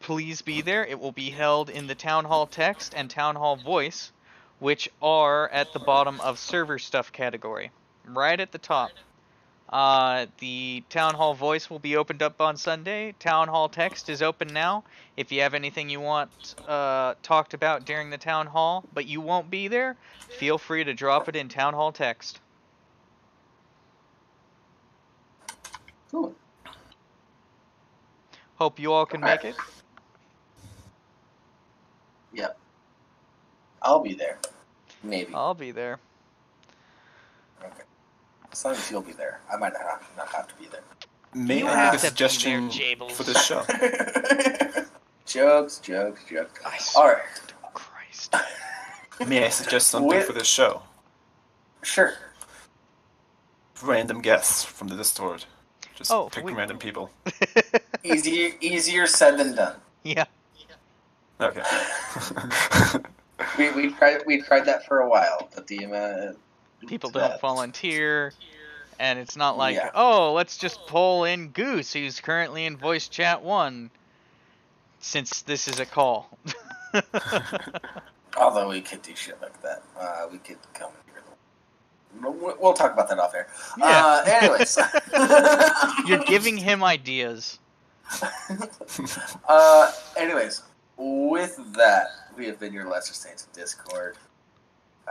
S2: Please be there. It will be held in the Town Hall text and Town Hall voice, which are at the bottom of server stuff category, right at the top. The Town Hall voice will be opened up on Sunday. Town Hall text is open now. If you have anything you want talked about during the Town Hall, but you won't be there, feel free to drop it in Town Hall text.
S1: Cool.
S2: Hope you all can make it.
S1: Yep. I'll be there. Maybe.
S2: I'll be there.
S1: Okay. As long as you'll be there. I might not have to be there.
S3: May
S2: You
S3: I
S2: have
S3: make a
S2: to be there,
S3: suggestion
S2: Jables.
S3: for this show?
S1: Jokes.
S2: I
S1: All right.
S2: to Christ.
S3: May I suggest something for this show?
S1: Sure.
S3: Random guests from the Discord. Just
S2: Oh,
S3: pick random people.
S1: Easier said than done.
S2: Yeah.
S3: Okay.
S1: We tried that for a while, but the
S2: People don't volunteer, and it's not like,
S1: Yeah.
S2: oh, let's just pull in Goose, who's currently in voice chat 1, since this is a call.
S1: Although we could do shit like that. We could come here. We'll talk about that off air.
S2: Yeah.
S1: Anyways.
S2: You're giving him ideas.
S1: Anyways, with that, we have been your Lesser Saints of Discord.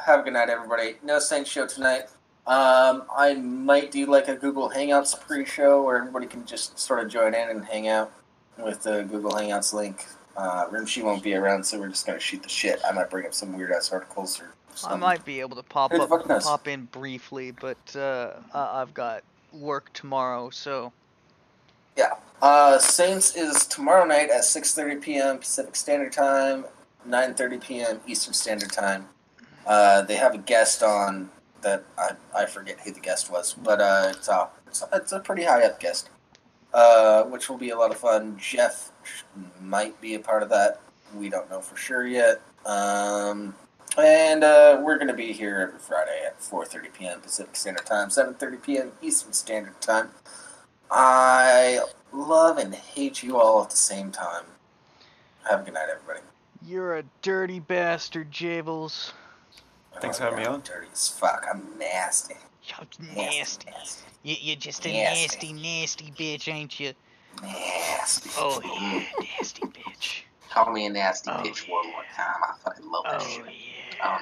S1: Have a good night, everybody. No Saints show tonight. I might do like a Google Hangouts pre-show where everybody can just sort of join in and hang out with the Google Hangouts link. Rimshee won't be around, so we're just going to shoot the shit. I might bring up some weird-ass articles or something.
S2: I might be able to pop
S1: Who the fuck knows?
S2: in briefly, but I've got work tomorrow, so...
S1: Yeah. Saints is tomorrow night at 6:30 p.m. Pacific Standard Time, 9:30 p.m. Eastern Standard Time. They have a guest on that I forget who the guest was, but it's a pretty high up guest, which will be a lot of fun. Jeff might be a part of that. We don't know for sure yet. And we're going to be here every Friday at 4:30 p.m. Pacific Standard Time, 7:30 p.m. Eastern Standard Time. I love and hate you all at the same time. Have a good night, everybody.
S2: You're a dirty bastard, Jables.
S3: Thanks for having me on.
S1: I'm dirty as fuck. I'm nasty.
S2: You're nasty. You're just a
S1: Nasty.
S2: nasty bitch, ain't you?
S1: Nasty.
S2: Oh, yeah, nasty bitch.
S1: Call me a nasty
S2: Oh,
S1: bitch one more time. I fucking love that
S2: Oh,
S1: shit.
S2: yeah.